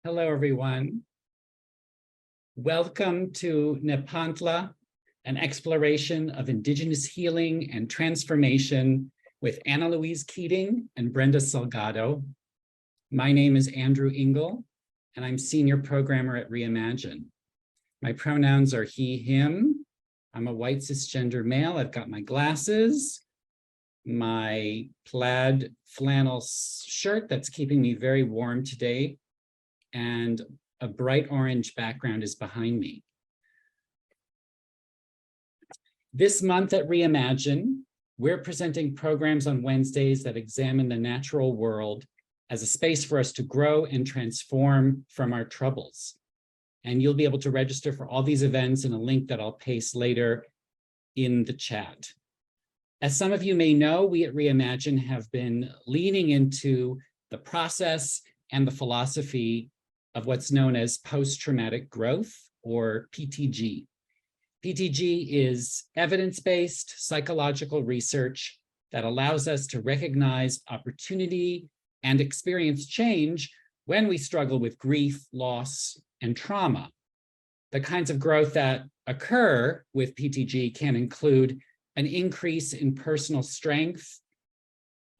Hello, everyone. Welcome to Nepantla, an exploration of Indigenous healing and transformation with Ana Louise Keating and Brenda Salgado. My name is Andrew Engel, and I'm senior programmer at Reimagine. My pronouns are he, him. I'm a white cisgender male. I've got my glasses, my plaid flannel shirt that's keeping me very warm today, and a bright orange background is behind me. This month at Reimagine, we're presenting programs on Wednesdays that examine the natural world as a space for us to grow and transform from our troubles. And you'll be able to register for all these events in a link that I'll paste later in the chat. As some of you may know, we at Reimagine have been leaning into the process and the philosophy of what's known as post-traumatic growth, or PTG. PTG is evidence-based psychological research that allows us to recognize opportunity and experience change when we struggle with grief, loss, and trauma. The kinds of growth that occur with PTG can include an increase in personal strength,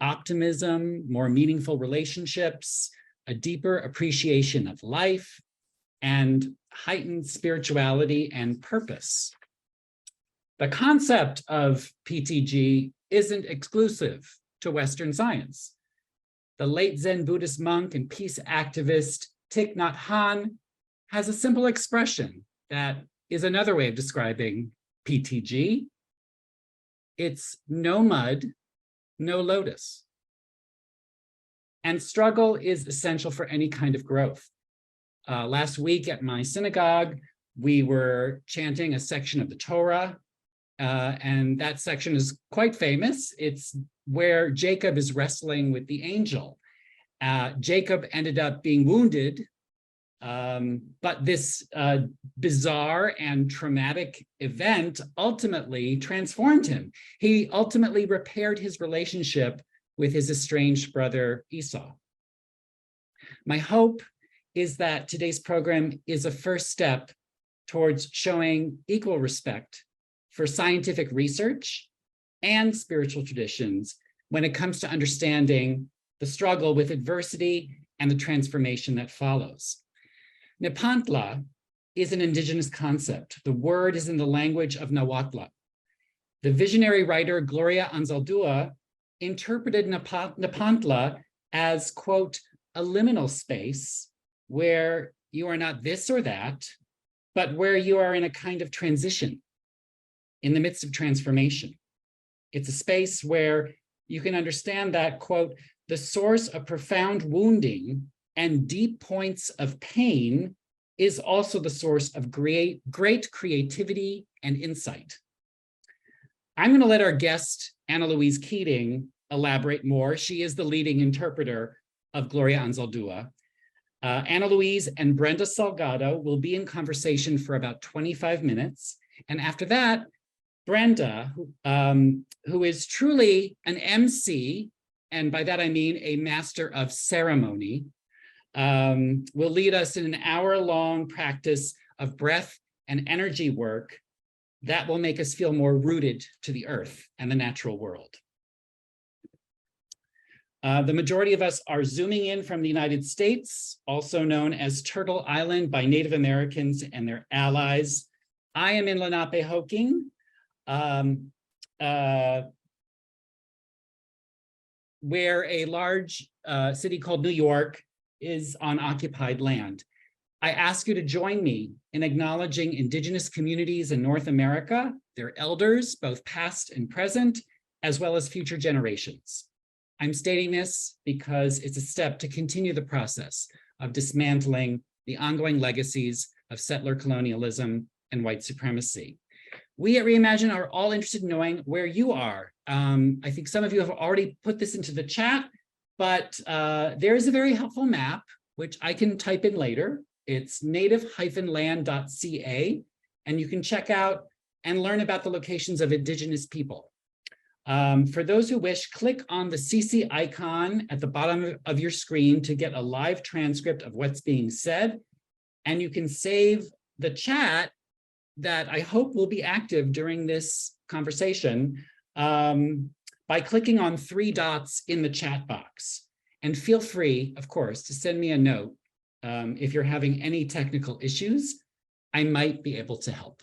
optimism, more meaningful relationships, a deeper appreciation of life, and heightened spirituality and purpose. The concept of PTG isn't exclusive to Western science. The late Zen Buddhist monk and peace activist Thich Nhat Hanh has a simple expression that is another way of describing PTG. It's no mud, no lotus. And struggle is essential for any kind of growth. Last week at my synagogue, we were chanting a section of the Torah, and that section is quite famous. It's where Jacob is wrestling with the angel. Jacob ended up being wounded, but this bizarre and traumatic event ultimately transformed him. He ultimately repaired his relationship with his estranged brother Esau. My hope is that today's program is a first step towards showing equal respect for scientific research and spiritual traditions when it comes to understanding the struggle with adversity and the transformation that follows. Nepantla is an indigenous concept. The word is in the language of Nahuatl. The visionary writer Gloria Anzaldúa interpreted Nepantla as, quote, a liminal space where you are not this or that, but where you are in a kind of transition in the midst of transformation. It's a space where you can understand that, quote, the source of profound wounding and deep points of pain is also the source of great creativity and insight. I'm going to let our guest, Ana Louise Keating, elaborate more. She is the leading interpreter of Gloria Anzaldúa. Ana Louise and Brenda Salgado will be in conversation for about 25 minutes. And after that, Brenda, who is truly an MC, and by that I mean a master of ceremony, will lead us in an hour-long practice of breath and energy work that will make us feel more rooted to the earth and the natural world. The majority of us are zooming in from the United States, also known as Turtle Island by Native Americans and their allies. I am in Lenapehoking, where a large city called New York is on occupied land. I ask you to join me in acknowledging Indigenous communities in North America, their elders, both past and present, as well as future generations. I'm stating this because it's a step to continue the process of dismantling the ongoing legacies of settler colonialism and white supremacy. We at Reimagine are all interested in knowing where you are. I think some of you have already put this into the chat, but there is a very helpful map, which I can type in later. It's native-land.ca, and you can check out and learn about the locations of Indigenous people. For those who wish, click on the CC icon at the bottom of your screen to get a live transcript of what's being said. And you can save the chat that I hope will be active during this conversation by clicking on 3 dots in the chat box. And feel free, of course, to send me a note if you're having any technical issues. I might be able to help.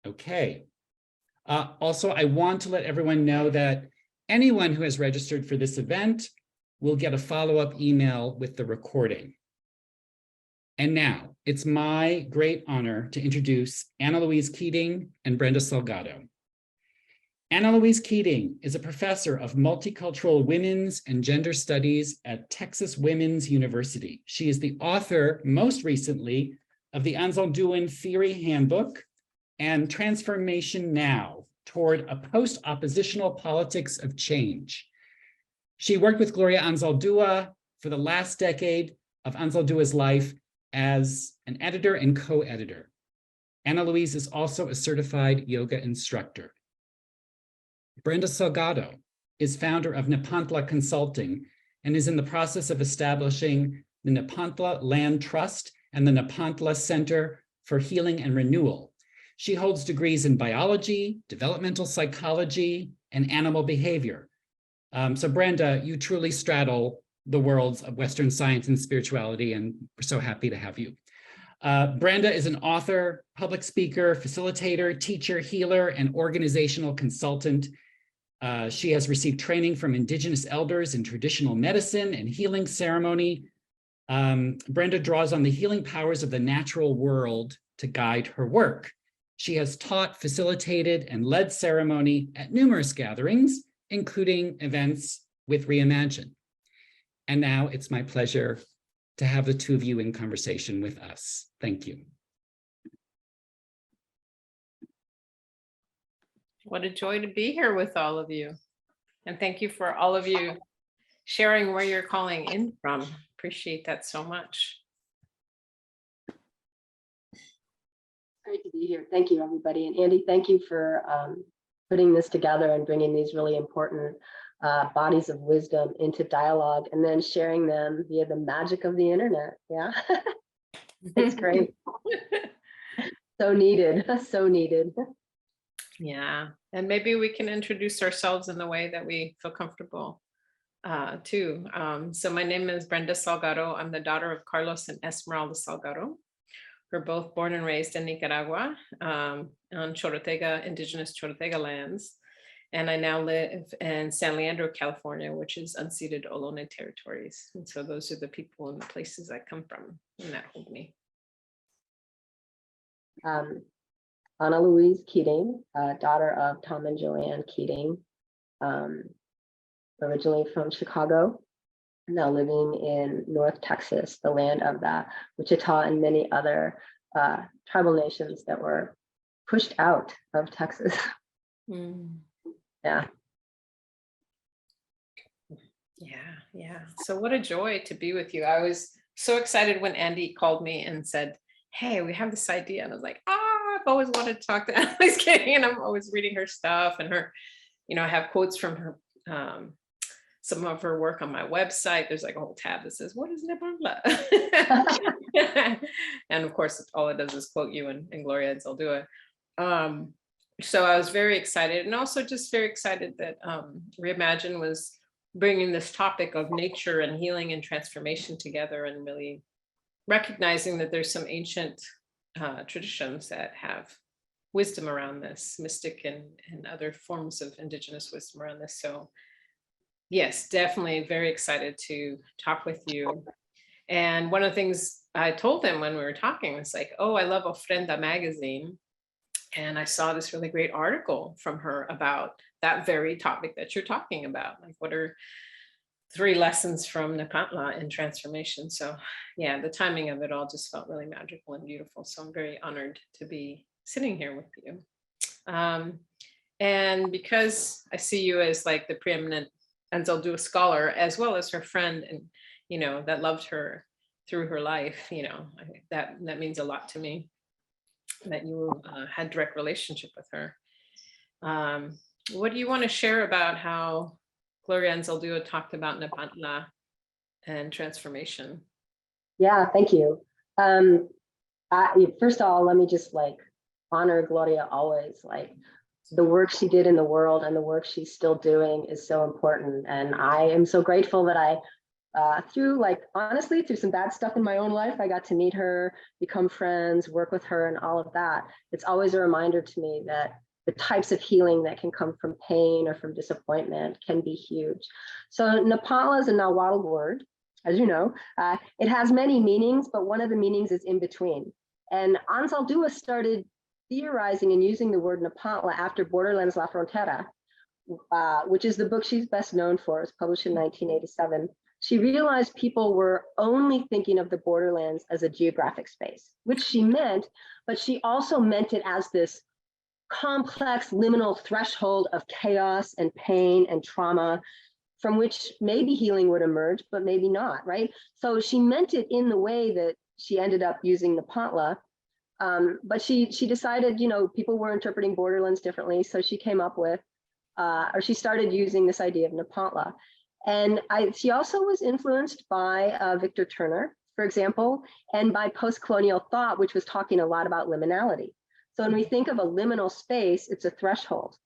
Okay. Also, I want to let everyone know that anyone who has registered for this event will get a follow-up email with the recording. And now, it's my great honor to introduce Ana Louise Keating and Brenda Salgado. Ana Louise Keating is a professor of multicultural women's and gender studies at Texas Women's University. She is the author, most recently, of the Anzalduan Theory Handbook and Transformation Now toward a post-oppositional politics of change. She worked with Gloria Anzaldúa for the last decade of Anzaldúa's life as an editor and co-editor. Ana Louise is also a certified yoga instructor. Brenda Salgado is founder of Nepantla Consulting and is in the process of establishing the Nepantla Land Trust and the Nepantla Center for Healing and Renewal. She holds degrees in biology, developmental psychology, and animal behavior. So Brenda, you truly straddle the worlds of Western science and spirituality, and we're so happy to have you. Brenda is an author, public speaker, facilitator, teacher, healer, and organizational consultant. She has received training from Indigenous elders in traditional medicine and healing ceremony. Brenda draws on the healing powers of the natural world to guide her work. She has taught, facilitated, and led ceremony at numerous gatherings, including events with Reimagine. And now it's my pleasure to have the two of you in conversation with us. Thank you. What a joy to be here with all of you. And thank you for all of you sharing where you're calling in from. Appreciate that so much. Great to be here. Thank you, everybody. And Andy, thank you for putting this together and bringing these really important bodies of wisdom into dialogue and then sharing them via the magic of the internet. Yeah, it's great. So needed, so needed. Yeah, and maybe we can introduce ourselves in the way that we feel comfortable too. So my name is Brenda Salgado. I'm the daughter of Carlos and Esmeralda Salgado. We're both born and raised in Nicaragua on Chorotega, indigenous Chorotega lands. And I now live in San Leandro, California, which is unceded Ohlone territories. And so those are the people and the places I come from, and that hold me. Ana Louise Keating, daughter of Tom and Joanne Keating, originally from Chicago, now living in North Texas, the land of the Wichita and many other tribal nations that were pushed out of Texas. Mm. Yeah. Yeah. So what a joy to be with you. I was so excited when Andy called me and said, hey, we have this idea. And I was like, I've always wanted to talk to Annalise Keating, and I'm always reading her stuff and her, I have quotes from her, some of her work on my website. There's like a whole tab that says, what is Nepantla? And of course, all it does is quote you and Gloria Anzaldúa. So I was very excited, and also just very excited that Reimagine was bringing this topic of nature and healing and transformation together, and really recognizing that there's some ancient traditions that have wisdom around this, mystic and other forms of indigenous wisdom around this. So yes, definitely very excited to talk with you. And one of the things I told them when we were talking was like, oh, I love Ofrenda magazine. And I saw this really great article from her about that very topic that you're talking about. Like, what are 3 lessons from Nepantla in transformation? So yeah, the timing of it all just felt really magical and beautiful. So I'm very honored to be sitting here with you. And because I see you as like the preeminent Anzaldúa scholar, as well as her friend, and that loved her through her life, that means a lot to me, that you had direct relationship with her. What do you want to share about how Gloria and Zaldua talked about Nepantla and transformation? Yeah, thank you. First of all, let me just like honor Gloria always. Like the work she did in the world and the work she's still doing is so important. And I am so grateful that honestly, through some bad stuff in my own life, I got to meet her, become friends, work with her and all of that. It's always a reminder to me that the types of healing that can come from pain or from disappointment can be huge. So Nepantla is a Nahuatl word, as you know. It has many meanings, but one of the meanings is in between. And Anzaldúa started theorizing and using the word Nepantla after Borderlands La Frontera, which is the book she's best known for. It was published in 1987. She realized people were only thinking of the borderlands as a geographic space, which she meant, but she also meant it as this complex liminal threshold of chaos and pain and trauma from which maybe healing would emerge, but maybe not, right? So she meant it in the way that she ended up using Nepantla, but she decided, people were interpreting borderlands differently, so she came up with, or she started using this idea of Nepantla. And she also was influenced by Victor Turner, for example, and by post-colonial thought, which was talking a lot about liminality. So when we think of a liminal space, it's a threshold.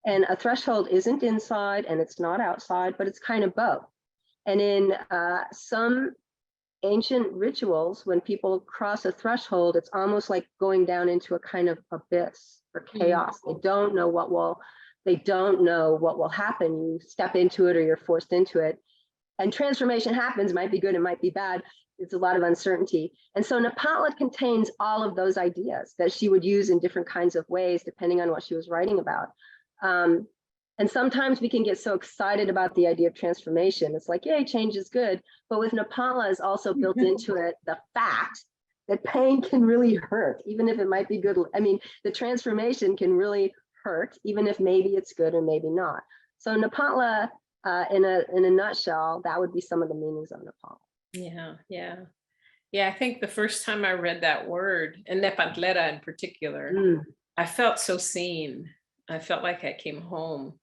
And a threshold isn't inside and it's not outside, but it's kind of both. And in some ancient rituals, when people cross a threshold, it's almost like going down into a kind of abyss or chaos. They don't know what will happen. You step into it or you're forced into it. And transformation happens, might be good, it might be bad. It's a lot of uncertainty. And so Nepantla contains all of those ideas that she would use in different kinds of ways, depending on what she was writing about. And sometimes we can get so excited about the idea of transformation. It's like, yay, change is good. But with Nepantla is also built into it the fact that pain can really hurt, even if it might be good. I mean, the transformation can really hurt, even if maybe it's good or maybe not. So Nepantla, in a nutshell, that would be some of the meanings of Nepantla. Yeah. I think the first time I read that word, and Nepantlera in particular, I felt so seen. I felt like I came home,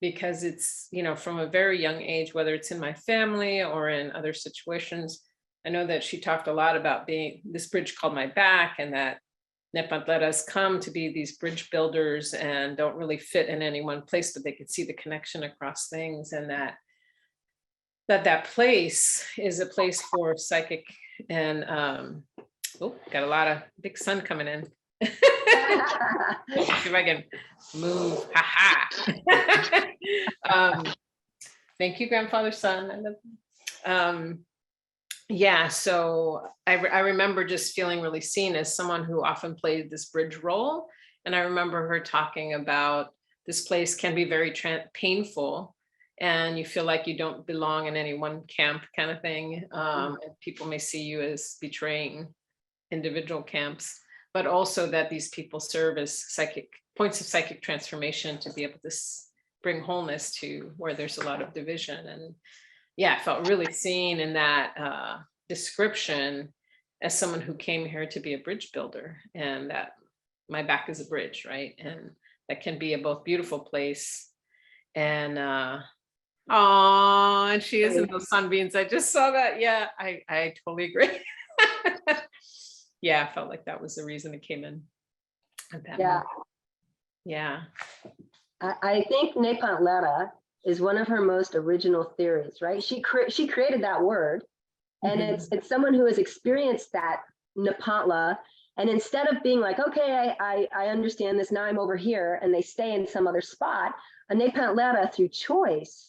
because it's, from a very young age, whether it's in my family or in other situations, I know that she talked a lot about being this bridge called my back, and that Nepantleras come to be these bridge builders and don't really fit in any one place, but they could see the connection across things, and that place is a place for psychic and got a lot of big sun coming in. See if I can move. Thank you, grandfather sun. So I remember just feeling really seen as someone who often played this bridge role. And I remember her talking about this place can be very painful, and you feel like you don't belong in any one camp kind of thing. And people may see you as betraying individual camps, but also that these people serve as points of psychic transformation to be able to bring wholeness to where there's a lot of division. And I felt really seen in that description as someone who came here to be a bridge builder, and that my back is a bridge, right? And that can be a both beautiful place and and she is in those sunbeams. I just saw that. Yeah, I totally agree. I felt like that was the reason it came in at that moment. I think Nepantlera is one of her most original theories, right? She created that word, and it's someone who has experienced that Nepantla, and instead of being like, okay, I understand this, now I'm over here, and they stay in some other spot, a Nepantlera through choice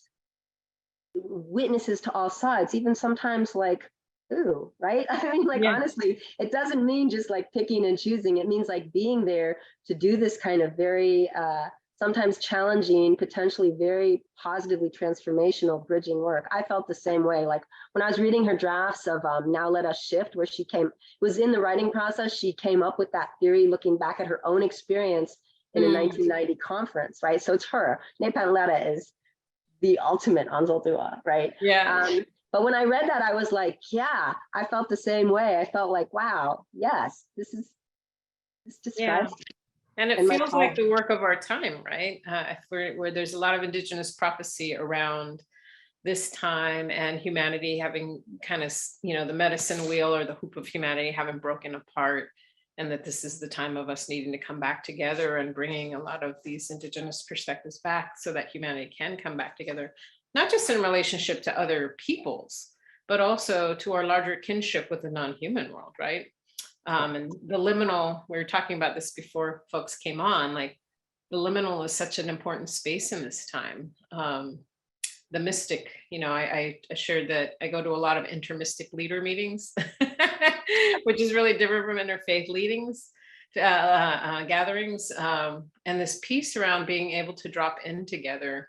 witnesses to all sides, even sometimes like, ooh, right? I mean, honestly, it doesn't mean just like picking and choosing. It means like being there to do this kind of very, sometimes challenging, potentially very positively transformational bridging work. I felt the same way. Like when I was reading her drafts of Now Let Us Shift, where she was in the writing process, she came up with that theory, looking back at her own experience in a 1990 conference, right? So it's her. Nepantlera is the ultimate Anzaldúa, right? But when I read that, I was like, I felt the same way. I felt like, wow, yes, this describes. And it and my feels like call. the work of our time, right? Where there's a lot of Indigenous prophecy around this time, and humanity having kind of, the medicine wheel or the hoop of humanity having broken apart, and that this is the time of us needing to come back together and bringing a lot of these Indigenous perspectives back so that humanity can come back together, not just in relationship to other peoples, but also to our larger kinship with the non-human world, right? And the liminal, we were talking about this before folks came on, like the liminal is such an important space in this time. The mystic, I shared that I go to a lot of intermystic leader meetings, which is really different from interfaith gatherings. And this piece around being able to drop in together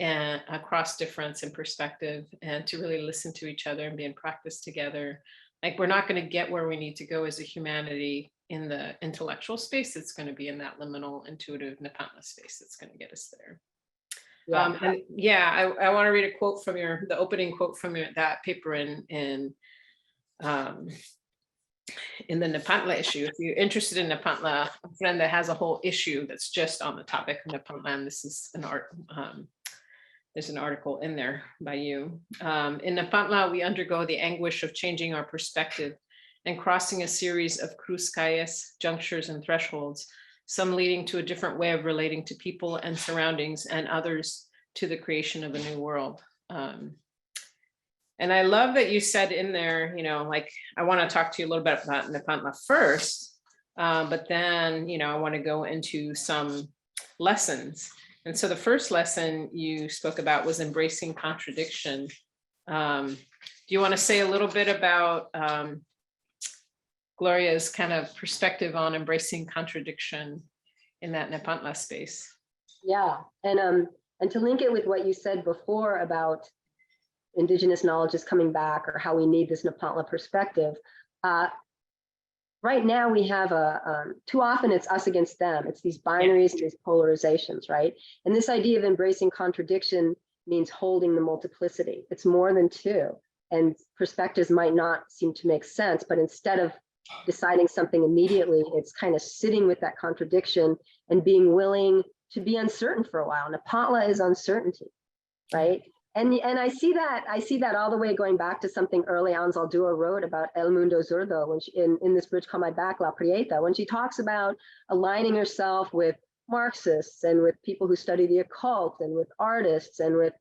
and across difference and perspective, and to really listen to each other and be in practice together. Like, we're not going to get where we need to go as a humanity in the intellectual space. It's going to be in that liminal, intuitive Nepantla space that's going to get us there. Yeah. I want to read a quote from the opening quote from that paper in the Nepantla issue. If you're interested in Nepantla, a friend that has a whole issue that's just on the topic of Nepantla, and this is an art. There's an article in there by you. In Nepantla, we undergo the anguish of changing our perspective and crossing a series of cruces, junctures, and thresholds, some leading to a different way of relating to people and surroundings, and others to the creation of a new world. And I love that you said in there, like, I want to talk to you a little bit about Nepantla first, but then, I want to go into some lessons. And so the first lesson you spoke about was embracing contradiction. Do you want to say a little bit about Gloria's kind of perspective on embracing contradiction in that Nepantla space? Yeah, and to link it with what you said before about Indigenous knowledge is coming back, or how we need this Nepantla perspective. Right now we have too often it's us against them. It's these binaries, and these polarizations, right? And this idea of embracing contradiction means holding the multiplicity. It's more than two, and perspectives might not seem to make sense, but instead of deciding something immediately, it's kind of sitting with that contradiction and being willing to be uncertain for a while. Nepantla is uncertainty, right? And I see that all the way going back to something early Anzaldúa wrote about El Mundo Zurdo when she, in this bridge called My Back, La Prieta, when she talks about aligning herself with Marxists and with people who study the occult and with artists and with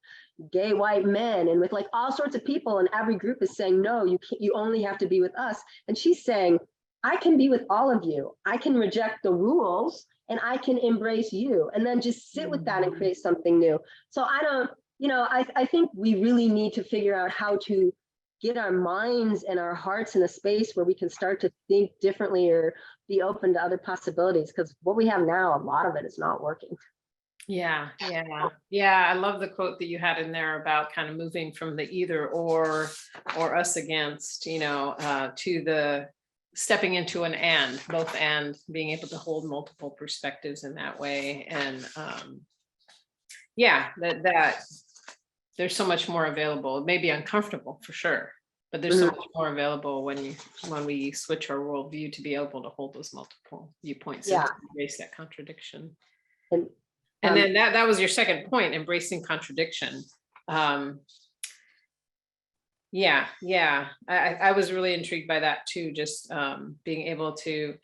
gay white men and with like all sorts of people, and every group is saying, no, you only have to be with us. And she's saying, I can be with all of you. I can reject the rules and I can embrace you, and then just sit with that and create something new. So I think we really need to figure out how to get our minds and our hearts in a space where we can start to think differently or be open to other possibilities, because what we have now, a lot of it is not working. Yeah. I love the quote that you had in there about kind of moving from the either or us against, to the stepping into an and, both, and being able to hold multiple perspectives in that way. And that there's so much more available. It may be uncomfortable for sure, but there's so much more available when we switch our worldview to be able to hold those multiple viewpoints and to embrace that contradiction. And then that was your second point, embracing contradiction. I was really intrigued by that too, just being able to,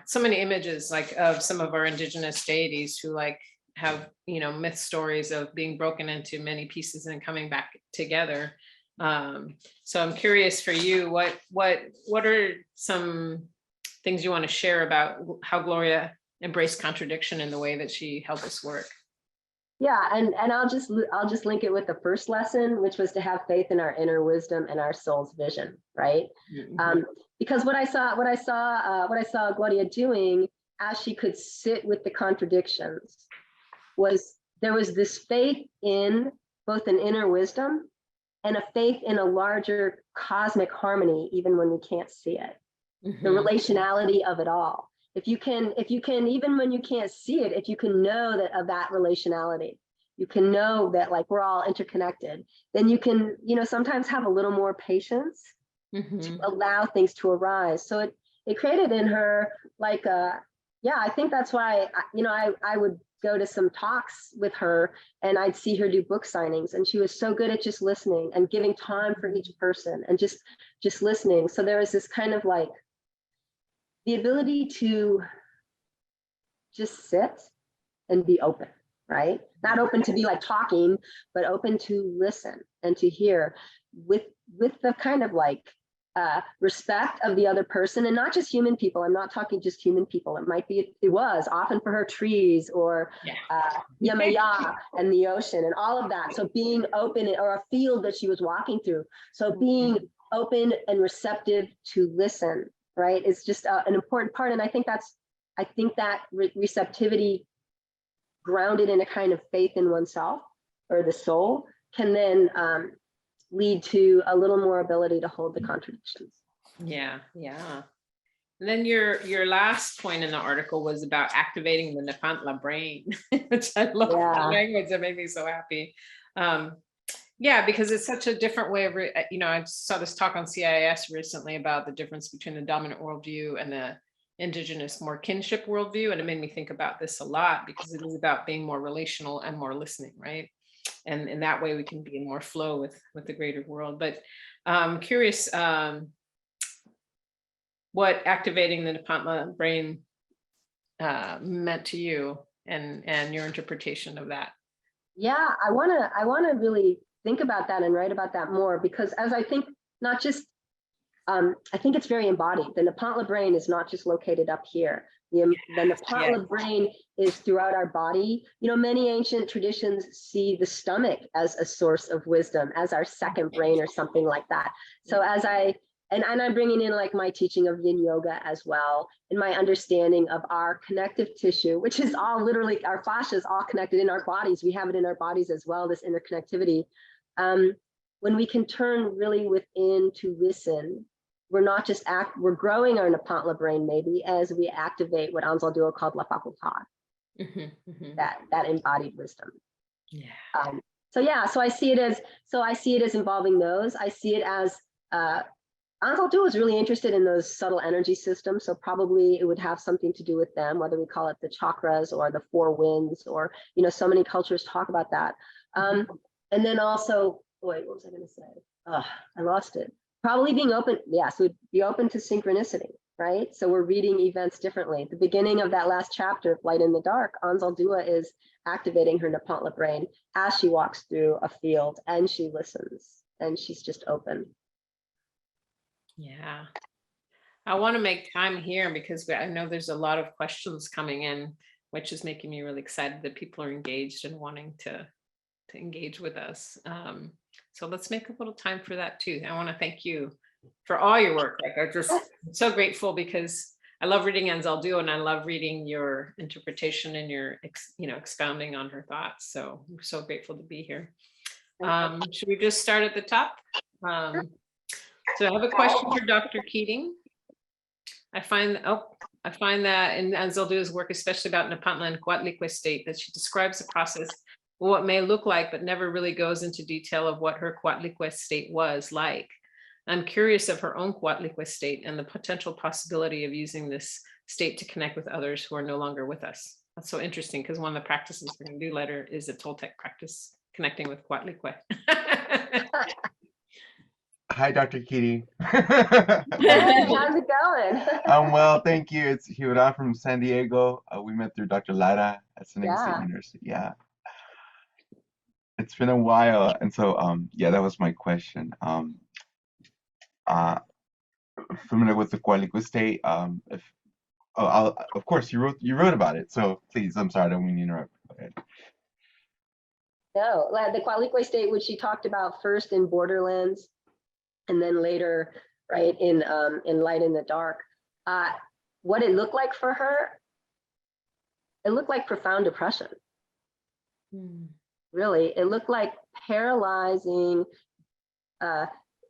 so many images like of some of our Indigenous deities who like have, myth stories of being broken into many pieces and coming back together. So I'm curious for you, what are some things you want to share about how Gloria embraced contradiction in the way that she helped us work? Yeah, and I'll just link it with the first lesson, which was to have faith in our inner wisdom and our soul's vision, right? Mm-hmm. Because what I saw Gloria doing as she could sit with the contradictions was there was this faith in both an inner wisdom and a faith in a larger cosmic harmony, even when we can't see it. Mm-hmm. The relationality of it all. If you can, even when you can't see it, if you can know that of that relationality, you can know that like we're all interconnected, then you can, sometimes have a little more patience to allow things to arise. So it created in her like Yeah, I think that's why, I would go to some talks with her and I'd see her do book signings, and she was so good at just listening and giving time for each person and just listening. So there was this kind of like the ability to just sit and be open, right? Not open to be like talking, but open to listen and to hear with the kind of like respect of the other person, and not just human people. I'm not talking just human people. It was often for her trees or Yamaya and the ocean and all of that. So being open, or a field that she was walking through. So being open and receptive to listen, right, is just an important part. And I think that receptivity grounded in a kind of faith in oneself or the soul can then lead to a little more ability to hold the contradictions. Yeah. And then your last point in the article was about activating the Nepantla brain, which I love. That language, that made me so happy. Because it's such a different way of, I saw this talk on CIS recently about the difference between the dominant worldview and the Indigenous, more kinship worldview. And it made me think about this a lot, because it is about being more relational and more listening, right? And in that way we can be in more flow with the greater world. But I'm curious what activating the Nepantla brain meant to you, and your interpretation of that. Yeah, I wanna really think about that and write about that more, because as I think, not just I think it's very embodied. The Nepantla brain is not just located up here. The Nepantla brain is throughout our body. Many ancient traditions see the stomach as a source of wisdom, as our second brain or something like that. So and I'm bringing in like my teaching of yin yoga as well, and my understanding of our connective tissue, which is all literally, our fascia is all connected in our bodies. We have it in our bodies as well, this interconnectivity. When we can turn really within to listen, we're not just we're growing our Nepantla brain maybe as we activate what Ansel Duo called La Facultad, that embodied wisdom. So I see it as involving those. I see it as Ansel Duo is really interested in those subtle energy systems, so probably it would have something to do with them, whether we call it the chakras or the four winds, or so many cultures talk about that. And then also, wait, what was I going to say? I lost it. Probably being open, so be open to synchronicity, right? So we're reading events differently. At the beginning of that last chapter of Light in the Dark, Ansel Duo is activating her Nepantla brain as she walks through a field, and she listens, and she's just open. Yeah. I want to make time here because I know there's a lot of questions coming in, which is making me really excited that people are engaged and wanting to engage with us. So let's make a little time for that too. I want to thank you for all your work. Like, I'm just so grateful, because I love reading Ansel Duo, and I love reading your interpretation and your expounding on her thoughts. So I'm so grateful to be here. Should we just start at the top? So I have a question for Dr. Keating. I find that in Ansel Duo's work, especially about Nepantla and Coatlicue state, that she describes the process, what may look like, but never really goes into detail of what her Coatlicue state was like. I'm curious of her own Coatlicue state and the potential possibility of using this state to connect with others who are no longer with us. That's so interesting, because one of the practices we're going to do later is a Toltec practice, connecting with Coatlicue. Hi, Dr. Keating. Hey, how's it going? I'm well, thank you. It's Hura from San Diego. We met through Dr. Lara at San Diego State University. Yeah. It's been a while. And so, that was my question. Familiar with the Coatlicue state? Of course, you wrote about it. So please, I'm sorry, I don't mean to interrupt. Go ahead. No, the Coatlicue state, which she talked about first in Borderlands, and then later, right, in Light in the Dark. What it looked like for her, it looked like profound depression. Really, it looked like paralyzing,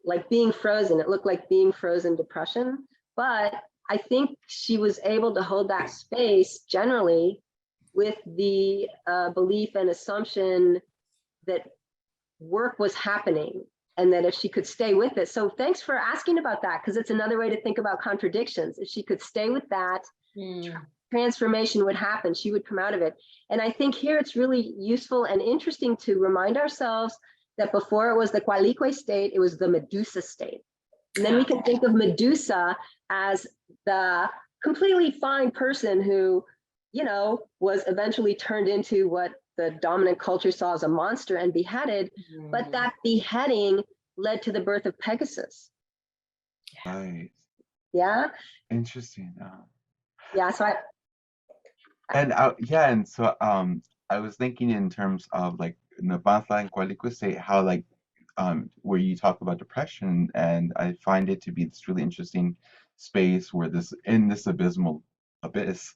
like being frozen. It looked like being frozen depression. But I think she was able to hold that space generally with the belief and assumption that work was happening, and that if she could stay with it. So thanks for asking about that, because it's another way to think about contradictions. If she could stay with that, transformation would happen. She would come out of it. And I think here it's really useful and interesting to remind ourselves that before it was the Coatlicue state, it was the Medusa state. And then we can think of Medusa as the completely fine person who, you know, was eventually turned into what the dominant culture saw as a monster and beheaded, but that beheading led to the birth of Pegasus. Right. Yeah. Interesting. Yeah. So I was thinking in terms of like Nepantla and Coatlicue state, how like where you talk about depression, and I find it to be this really interesting space where in this abysmal abyss,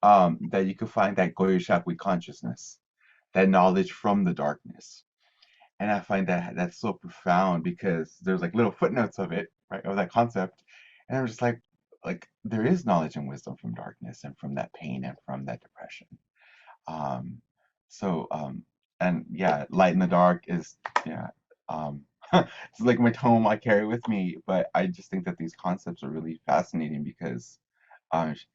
that you could find that Goyashakwi consciousness, that knowledge from the darkness. And I find that that's so profound because there's like little footnotes of it, right, of that concept. And I'm just like there is knowledge and wisdom from darkness and from that pain and from that depression. Um, and yeah, light in the dark is, yeah, it's like my tome I carry with me. But I just think that these concepts are really fascinating because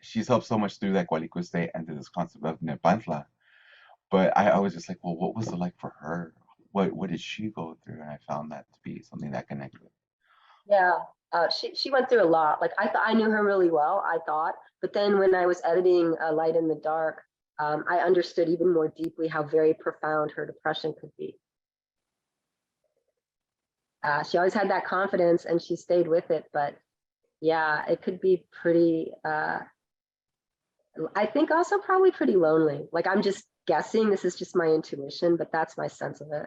she's helped so much through that Coatlicue state and through this concept of Nepantla. But I was just like, well, what was it like for her? What did she go through? And I found that to be something that connected. yeah, she went through a lot. Like I knew her really well, I thought, but then when I was editing Light in the Dark, I understood even more deeply how very profound her depression could be. She always had that confidence and she stayed with it, but yeah, it could be pretty, I think also probably pretty lonely. Like I'm just guessing, this is just my intuition, but that's my sense of it.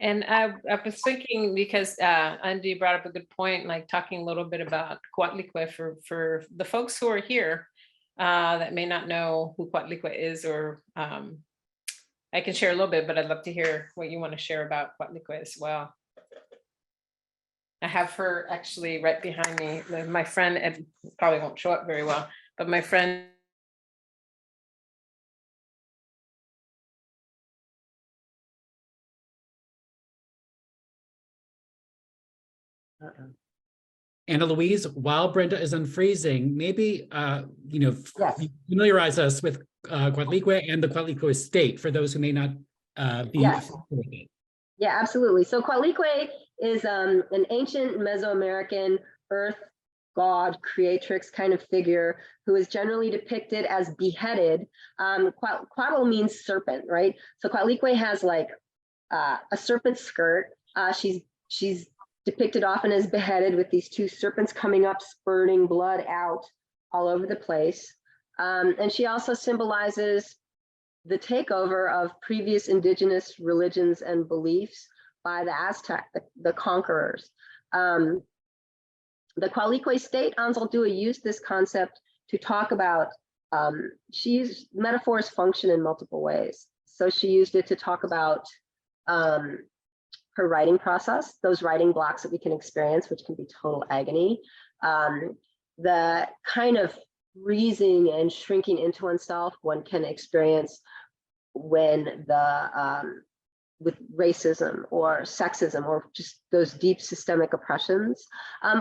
And I was thinking, because Andy brought up a good point, like talking a little bit about Coatlicue for the folks who are here that may not know who Coatlicue is, or I can share a little bit, but I'd love to hear what you want to share about Coatlicue as well. I have her actually right behind me. My friend, it probably won't show up very well, but my friend. Anna Louise, while Brenda is unfreezing, maybe Yes. familiarize us with Coatlicue and the Coatlicue state for those who may not be Yes. familiar with it. Yeah, absolutely. So Coatlicue is an ancient Mesoamerican earth god creatrix kind of figure who is generally depicted as beheaded. Coatl means serpent, right? So Coatlicue has like a serpent skirt. She's depicted often as beheaded with these two serpents coming up, spurting blood out all over the place. And she also symbolizes the takeover of previous indigenous religions and beliefs by the Aztec, the conquerors. The Coatlicue state, Anzaldúa used this concept to talk about, metaphors function in multiple ways. So she used it to talk about her writing process, those writing blocks that we can experience, which can be total agony. The kind of freezing and shrinking into oneself one can experience when with racism or sexism or just those deep systemic oppressions,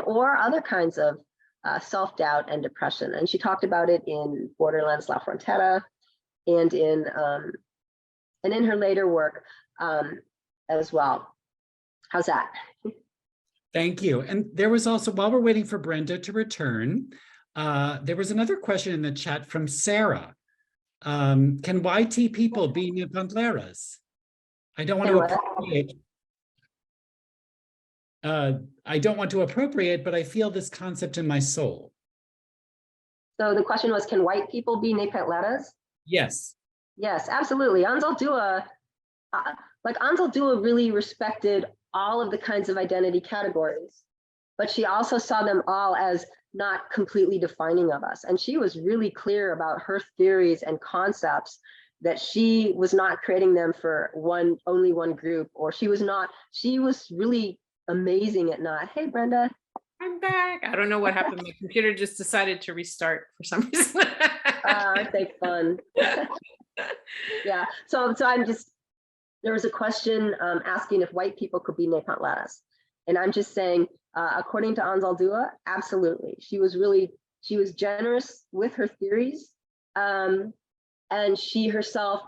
or other kinds of self-doubt and depression. And she talked about it in Borderlands La Frontera and in her later work as well. How's that? Thank you. And there was also, while we're waiting for Brenda to return, there was another question in the chat from Sarah. Can YT people be Nepantleras? I don't want to appropriate. I don't want to appropriate, but I feel this concept in my soul. So the question was, can white people be Nepantleras? Yes. Yes, absolutely. Anzaldúa really respected all of the kinds of identity categories, but she also saw them all as not completely defining of us. And she was really clear about her theories and concepts, that she was not creating them for only one group, or she was really amazing at not, hey, Brenda. I'm back. I don't know what happened. My computer just decided to restart for some reason. Aren't they fun? Yeah, so there was a question asking if white people could be Nepantleras. And I'm just saying, According to Anzaldúa, absolutely. She was generous with her theories. And she herself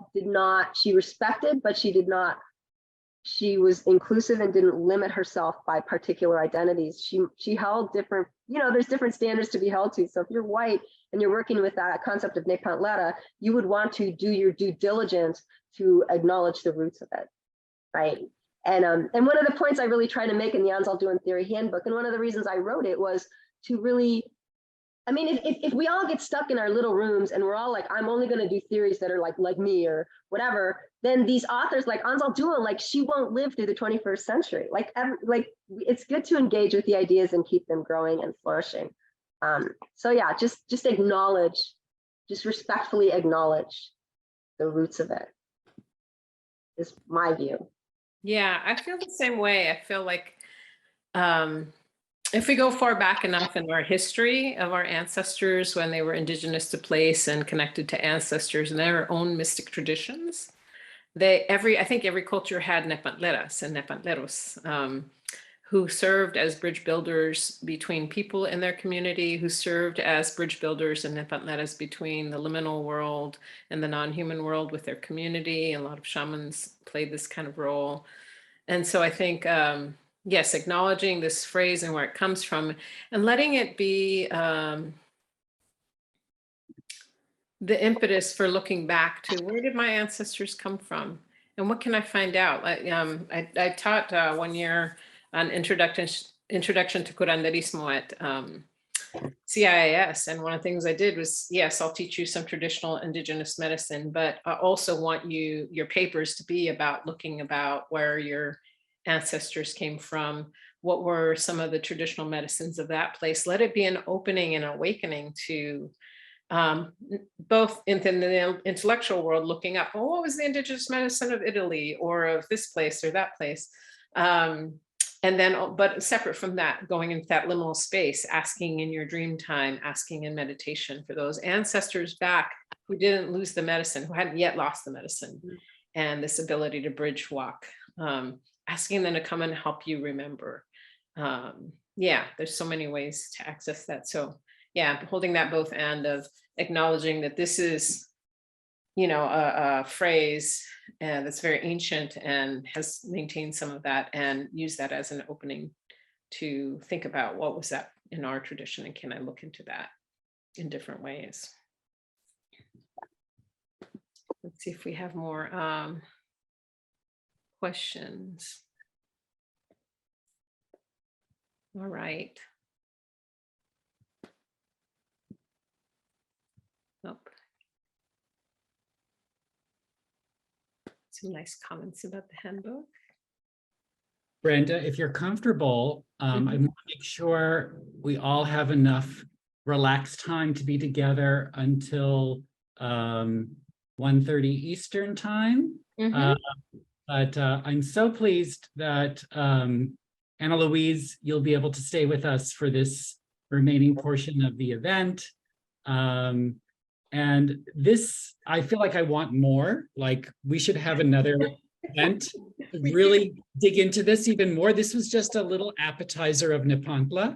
she respected, but she was inclusive and didn't limit herself by particular identities. She held different, there's different standards to be held to. So if you're white and you're working with that concept of Nepantla, you would want to do your due diligence to acknowledge the roots of it, right? And one of the points I really try to make in the Anzalduan Theory Handbook, and one of the reasons I wrote it, was to really, I mean, if we all get stuck in our little rooms and we're all like, I'm only going to do theories that are like me or whatever, then these authors like Anzaldúa, like she won't live through the 21st century. Like it's good to engage with the ideas and keep them growing and flourishing. So yeah, just acknowledge, just respectfully acknowledge the roots of it is my view. Yeah, I feel the same way. I feel like if we go far back enough in our history of our ancestors when they were indigenous to place and connected to ancestors and their own mystic traditions, I think every culture had nepantleras and nepantleros who served as bridge builders between people in their community, who served as bridge builders and nepantleras between the liminal world and the non-human world with their community. And a lot of shamans played this kind of role. And so I think, yes, acknowledging this phrase and where it comes from and letting it be the impetus for looking back to where did my ancestors come from and what can I find out? I taught 1 year an introduction to curanderismo at CIIS, and one of the things I did was, yes, I'll teach you some traditional indigenous medicine, but I also want your papers to be about looking about where your ancestors came from, what were some of the traditional medicines of that place. Let it be an opening and awakening to both in the intellectual world, looking up, well, what was the indigenous medicine of Italy or of this place or that place? And then, but separate from that, going into that liminal space, asking in your dream time, asking in meditation for those ancestors back who didn't lose the medicine, who hadn't yet lost the medicine, and this ability to bridge walk, asking them to come and help you remember. Yeah, there's so many ways to access that. So yeah, holding that both end of acknowledging that this is, a phrase that's very ancient and has maintained some of that, and use that as an opening to think about what was that in our tradition and can I look into that in different ways. Let's see if we have more questions. All right. Nope. Some nice comments about the handbook. Brenda, if you're comfortable, I want to make sure we all have enough relaxed time to be together until 1:30 Eastern time. But I'm so pleased that Anna Louise, you'll be able to stay with us for this remaining portion of the event. And this, I feel like I want more, like we should have another event to really dig into this even more. This was just a little appetizer of Nepantla.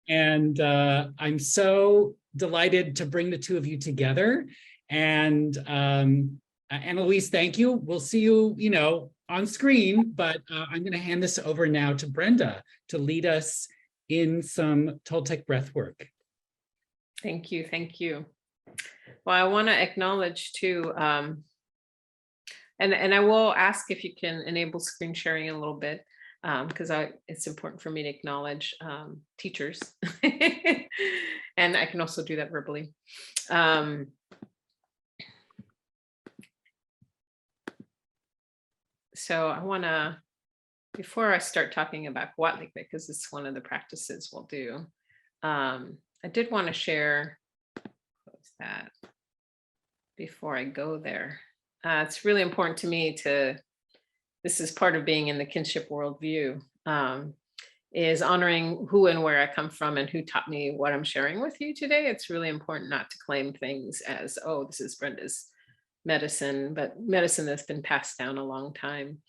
And I'm so delighted to bring the two of you together. And Anna Louise, thank you. We'll see you, on screen, but I'm going to hand this over now to Brenda to lead us in some Toltec breath work. Thank you. Thank you. Well, I want to acknowledge too, and I will ask if you can enable screen sharing a little bit, because it's important for me to acknowledge teachers. And I can also do that verbally. So I want to, before I start talking about Huatlic, because it's one of the practices we'll do, I did want to share, close that before I go there. It's really important to me this is part of being in the kinship worldview, is honoring who and where I come from and who taught me what I'm sharing with you today. It's really important not to claim things as, oh, this is Brenda's medicine, but medicine that's been passed down a long time.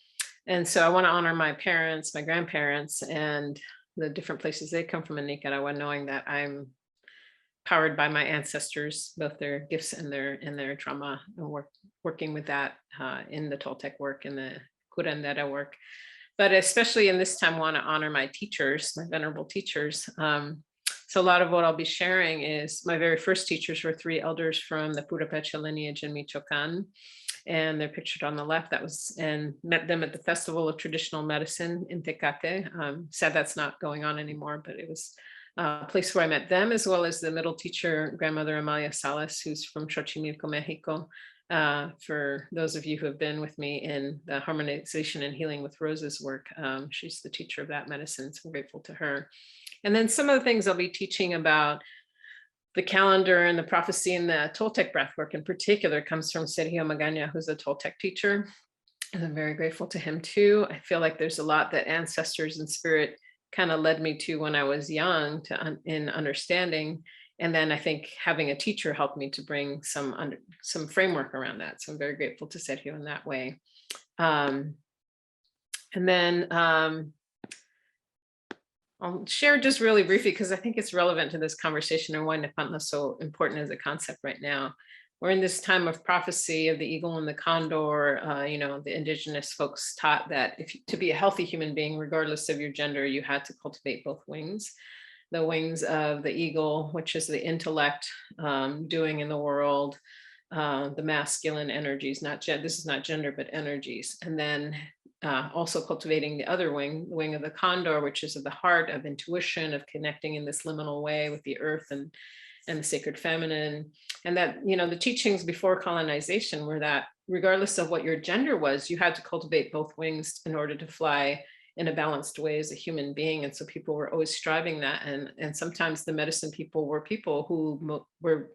And so I want to honor my parents, my grandparents, and the different places they come from in Nicaragua, knowing that I'm powered by my ancestors, both their gifts and their trauma, and working with that in the Toltec work and the curandera work. But especially in this time, want to honor my teachers, my venerable teachers. So a lot of what I'll be sharing is my very first teachers were 3 elders from the Purépecha lineage in Michoacán, and they're pictured on the left. That was, and met them at the Festival of Traditional Medicine in Tecate. Sad that's not going on anymore, but it was a place where I met them, as well as the middle teacher, grandmother Amalia Salas, who's from Xochimilco, Mexico. For those of you who have been with me in the Harmonization and Healing with Roses work, she's the teacher of that medicine, so I'm grateful to her. And then some of the things I'll be teaching about the calendar and the prophecy and the Toltec breathwork in particular comes from Sergio Magaña, who's a Toltec teacher. And I'm very grateful to him too. I feel like there's a lot that ancestors and spirit kind of led me to when I was young in understanding. And then I think having a teacher helped me to bring some framework around that. So I'm very grateful to Sergio in that way. And then I'll share just really briefly, because I think it's relevant to this conversation and why Nepantla is so important as a concept right now. We're in this time of prophecy of the eagle and the condor. The indigenous folks taught that to be a healthy human being, regardless of your gender, you had to cultivate both wings. The wings of the eagle, which is the intellect, doing in the world, the masculine energies, this is not gender, but energies. And then also cultivating the other wing, the wing of the condor, which is of the heart, of intuition, of connecting in this liminal way with the earth and the sacred feminine. And that, the teachings before colonization were that regardless of what your gender was, you had to cultivate both wings in order to fly in a balanced way as a human being. And so people were always striving that. And sometimes the medicine people were people who were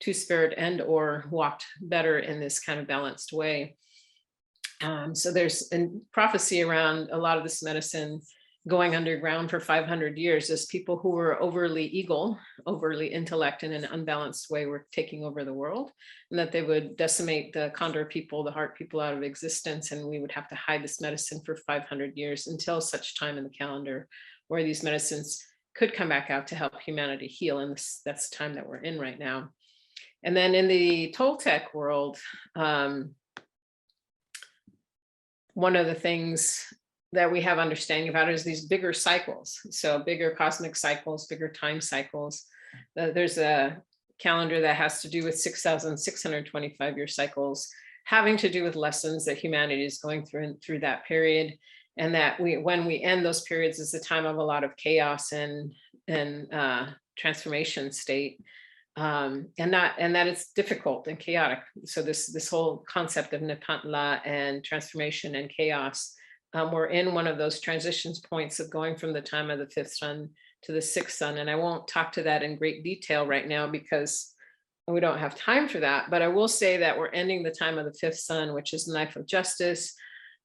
two-spirit and or walked better in this kind of balanced way. So there's a prophecy around a lot of this medicine going underground for 500 years as people who were overly eagle, overly intellect in an unbalanced way were taking over the world, and that they would decimate the condor people, the heart people out of existence. And we would have to hide this medicine for 500 years until such time in the calendar where these medicines could come back out to help humanity heal. And that's the time that we're in right now. And then in the Toltec world, one of the things that we have understanding about is these bigger cycles. So bigger cosmic cycles, bigger time cycles. There's a calendar that has to do with 6,625 year cycles, having to do with lessons that humanity is going through that period. And that when we end those periods is the time of a lot of chaos and transformation state. And that it's difficult and chaotic. So this whole concept of Nepantla and transformation and chaos, we're in one of those transitions points of going from the time of the 5th sun to the 6th sun. And I won't talk to that in great detail right now because we don't have time for that. But I will say that we're ending the time of the 5th sun, which is the knife of justice.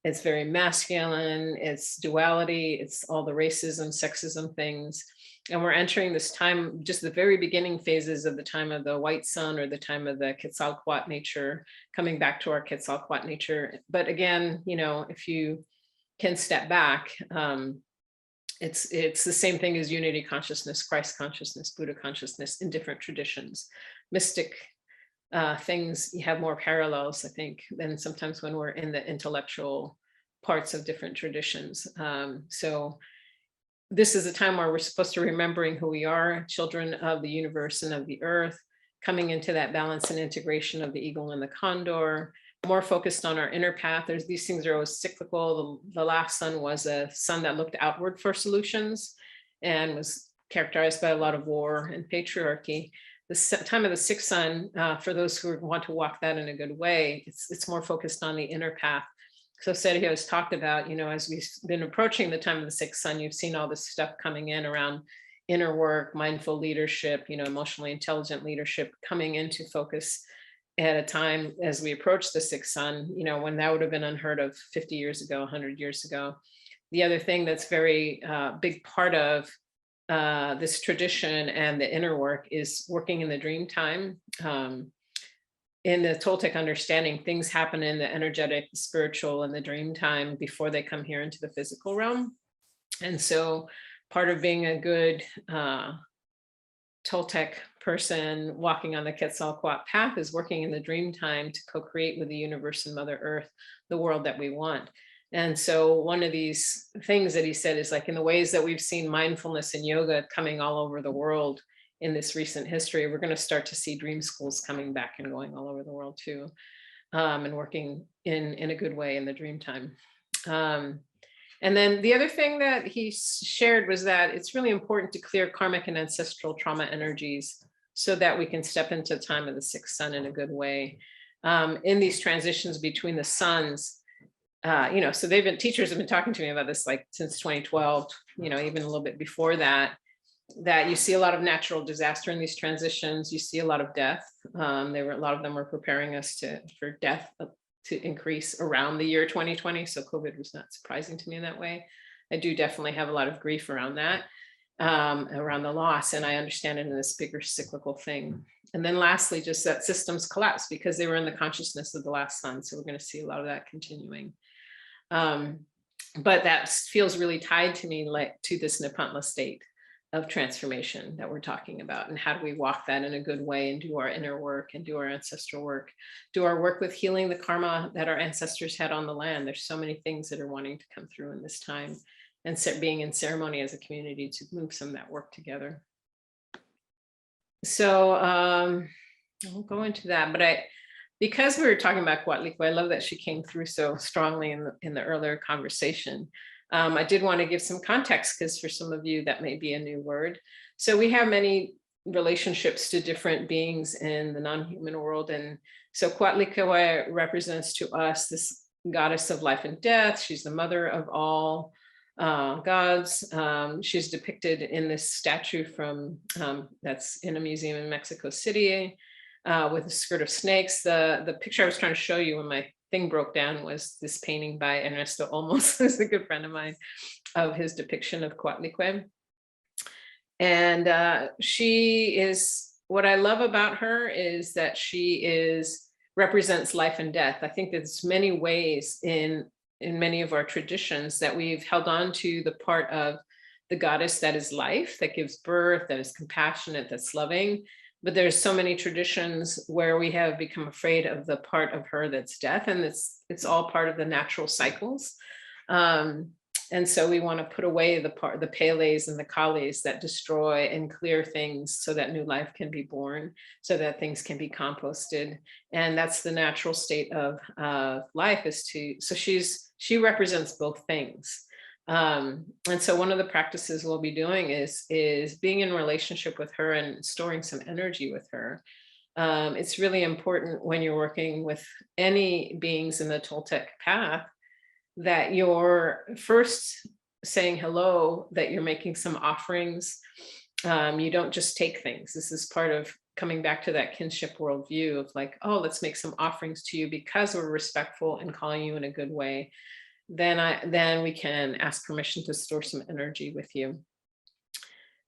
It's very masculine, it's duality, it's all the racism, sexism things. And we're entering this time, just the very beginning phases of the time of the white sun or the time of the Quetzalcoatl nature, coming back to our Quetzalcoatl nature. But again, if you can step back, it's the same thing as unity consciousness, Christ consciousness, Buddha consciousness in different traditions. Mystic things, you have more parallels, I think, than sometimes when we're in the intellectual parts of different traditions. So this is a time where we're supposed to remembering who we are, children of the universe and of the earth, coming into that balance and integration of the eagle and the condor, more focused on our inner path. These things are always cyclical. The last sun was a sun that looked outward for solutions and was characterized by a lot of war and patriarchy. The time of the 6th sun, for those who want to walk that in a good way, it's more focused on the inner path. So Sergio has talked about, as we've been approaching the time of the 6th sun, you've seen all this stuff coming in around inner work, mindful leadership, emotionally intelligent leadership coming into focus at a time as we approach the 6th sun, when that would have been unheard of 50 years ago, 100 years ago. The other thing that's very big part of this tradition and the inner work is working in the dream time. in the Toltec understanding, things happen in the energetic, spiritual, and the dream time before they come here into the physical realm. And so part of being a good Toltec person walking on the Quetzalcoatl path is working in the dream time to co-create with the universe and Mother Earth, the world that we want. And so one of these things that he said is like, in the ways that we've seen mindfulness and yoga coming all over the world in this recent history, we're going to start to see dream schools coming back and going all over the world too, and working in a good way in the dream time. And then the other thing that he shared was that it's really important to clear karmic and ancestral trauma energies so that we can step into the time of the sixth sun in a good way. In these transitions between the suns, so teachers have been talking to me about this like since 2012, even a little bit before that you see a lot of natural disaster in these transitions. You see a lot of death. A lot of them were preparing us for death to increase around the year 2020. So COVID was not surprising to me in that way. I do definitely have a lot of grief around that, around the loss, and I understand it in this bigger cyclical thing. And then lastly, just that systems collapse because they were in the consciousness of the last sun. So we're going to see a lot of that continuing. But that feels really tied to me like to this Nepantla state of transformation that we're talking about, and how do we walk that in a good way and do our inner work and do our ancestral work, do our work with healing the karma that our ancestors had on the land. There's so many things that are wanting to come through in this time, and being in ceremony as a community to move some of that work together. So I won't go into that, but because we were talking about Coatlicue, I love that she came through so strongly in the earlier conversation. I did want to give some context because for some of you that may be a new word. So we have many relationships to different beings in the non-human world. And so Coatlicue represents to us this goddess of life and death. She's the mother of all gods. She's depicted in this statue from that's in a museum in Mexico City with a skirt of snakes. The picture I was trying to show you when my thing broke down was this painting by Ernesto Olmos, who's a good friend of mine, of his depiction of Coatlicue. And she is, what I love about her is that she represents life and death. I think there's many ways in many of our traditions that we've held on to the part of the goddess that is life, that gives birth, that is compassionate, that's loving. But there's so many traditions where we have become afraid of the part of her that's death, and it's all part of the natural cycles. And so we want to put away the Pele's and the Kali's that destroy and clear things so that new life can be born, so that things can be composted. And that's the natural state of life, so she represents both things. And so one of the practices we'll be doing is being in relationship with her and storing some energy with her. It's really important when you're working with any beings in the Toltec path that you're first saying hello, that you're making some offerings. You don't just take things. This is part of coming back to that kinship worldview of like, oh, let's make some offerings to you because we're respectful and calling you in a good way. Then we can ask permission to store some energy with you.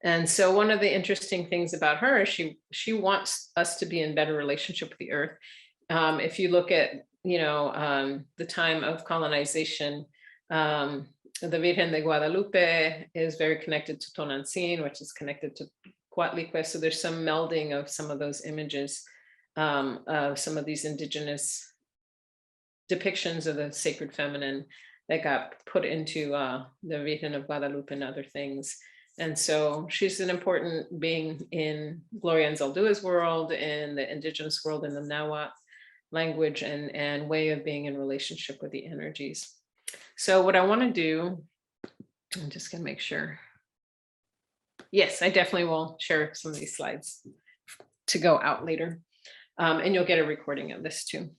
And so one of the interesting things about her is she wants us to be in better relationship with the earth. If you look at the time of colonization, the Virgen de Guadalupe is very connected to Tonantzin, which is connected to Coatlicue. So there's some melding of some of those images of some of these indigenous depictions of the sacred feminine that got put into the Virgen of Guadalupe and other things. And so she's an important being in Gloria Anzaldua's world, in the indigenous world, in the Nahuatl language and way of being in relationship with the energies. So what I want to do, I'm just going to make sure. Yes, I definitely will share some of these slides to go out later. And you'll get a recording of this too.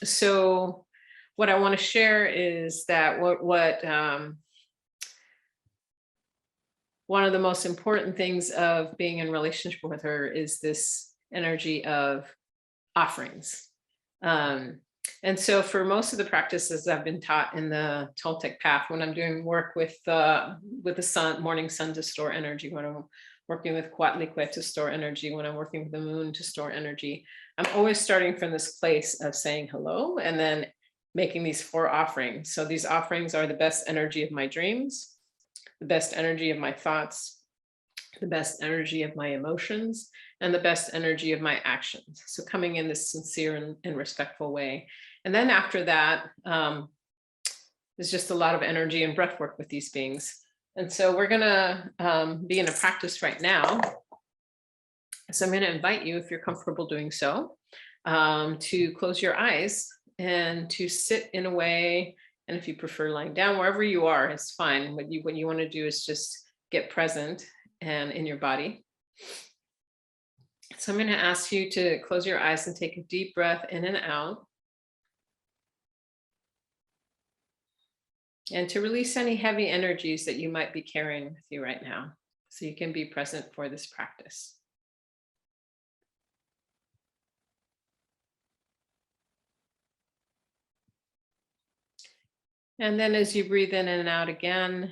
So what I want to share is that one of the most important things of being in relationship with her is this energy of offerings. And so for most of the practices I've been taught in the Toltec path, when I'm doing work with the sun, morning sun to store energy, when I'm working with Coatlicue to store energy, when I'm working with the moon to store energy, I'm always starting from this place of saying hello and then making these 4 offerings. So these offerings are the best energy of my dreams, the best energy of my thoughts, the best energy of my emotions, and the best energy of my actions. So coming in this sincere and respectful way. And then after that, there's just a lot of energy and breath work with these beings. And so we're gonna be in a practice right now. So I'm gonna invite you, if you're comfortable doing so, to close your eyes and to sit in a way, and if you prefer lying down, wherever you are, it's fine. What you wanna do is just get present and in your body. So I'm gonna ask you to close your eyes and take a deep breath in and out. And to release any heavy energies that you might be carrying with you right now, so you can be present for this practice. And then as you breathe in and out again,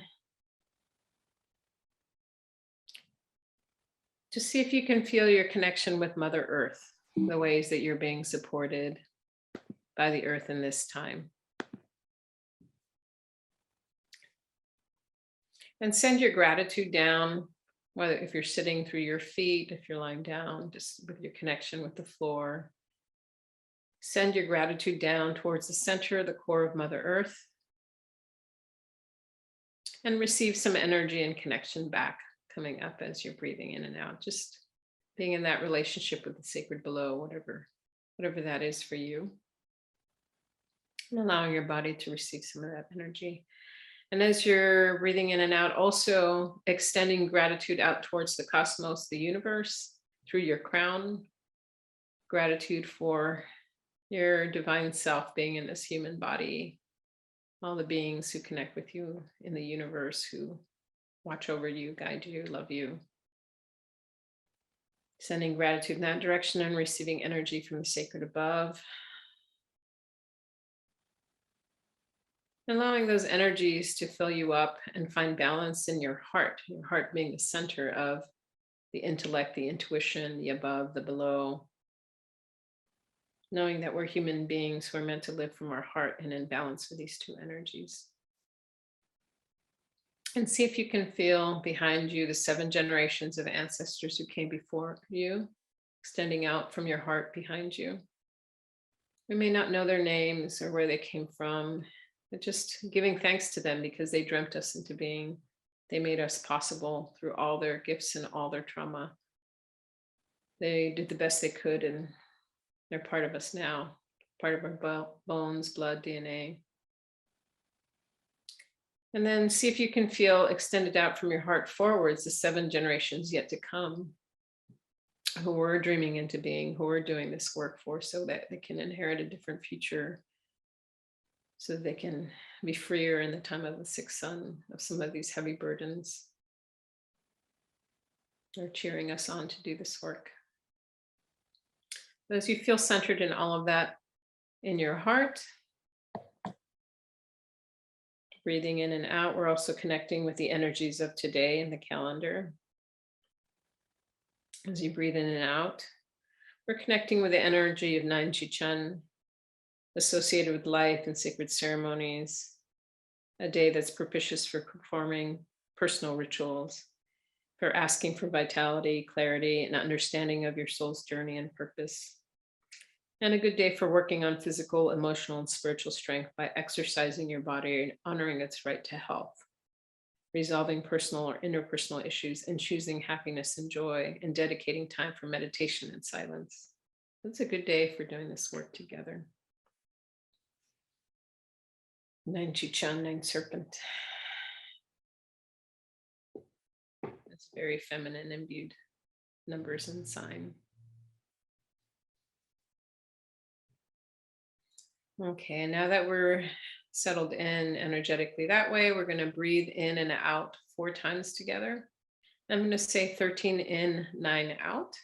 just see if you can feel your connection with Mother Earth, the ways that you're being supported by the earth in this time. And send your gratitude down, whether if you're sitting through your feet, if you're lying down, just with your connection with the floor. Send your gratitude down towards the center, the core of Mother Earth. And receive some energy and connection back coming up as you're breathing in and out. Just being in that relationship with the sacred below, whatever that is for you. And allowing your body to receive some of that energy. And as you're breathing in and out, also extending gratitude out towards the cosmos, the universe, through your crown. Gratitude for your divine self being in this human body. All the beings who connect with you in the universe, who watch over you, guide you, love you. Sending gratitude in that direction and receiving energy from the sacred above. Allowing those energies to fill you up and find balance in your heart being the center of the intellect, the intuition, the above, the below. Knowing that we're human beings who are meant to live from our heart and in balance with these 2 energies. And see if you can feel behind you the 7 generations of ancestors who came before you, extending out from your heart behind you. We may not know their names or where they came from, but just giving thanks to them because they dreamt us into being. They made us possible through all their gifts and all their trauma. They did the best they could, and they're part of us now, part of our bones, blood, DNA. And then see if you can feel extended out from your heart forwards, the 7 generations yet to come, who we're dreaming into being, who we're doing this work for, so that they can inherit a different future, so that they can be freer in the time of the 6th sun of some of these heavy burdens. They're cheering us on to do this work. As you feel centered in all of that in your heart, breathing in and out, we're also connecting with the energies of today in the calendar. As you breathe in and out, we're connecting with the energy of 9 Chichen, associated with life and sacred ceremonies, a day that's propitious for performing personal rituals, for asking for vitality, clarity, and understanding of your soul's journey and purpose. And a good day for working on physical, emotional, and spiritual strength by exercising your body and honoring its right to health, resolving personal or interpersonal issues, and choosing happiness and joy, and dedicating time for meditation and silence. It's a good day for doing this work together. 9 Chichen, 9 Serpent. It's very feminine imbued numbers and sign. Okay, now that we're settled in energetically that way, we're going to breathe in and out 4 times together. I'm going to say 13 in, 9 out,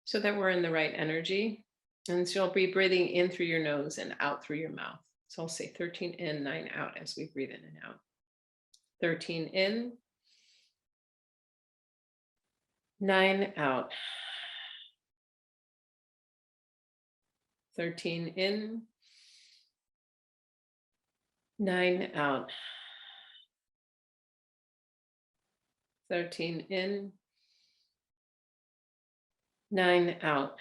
so that we're in the right energy. And so you'll be breathing in through your nose and out through your mouth. So I'll say 13 in, 9 out as we breathe in and out. 13 in. 9 out. 13 in. 9 out. 13 in. 9 out.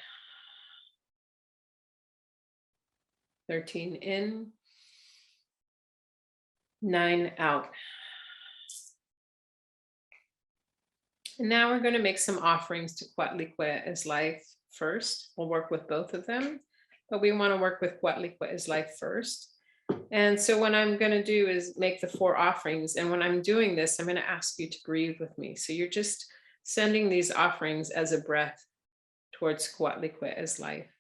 13 in. 9 out. And now we're going to make some offerings to Coatlicue as life first. We'll work with both of them, but we want to work with Coatlicue as life first. And so what I'm going to do is make the 4 offerings. And when I'm doing this, I'm going to ask you to breathe with me. So you're just sending these offerings as a breath towards Coatlicue as life.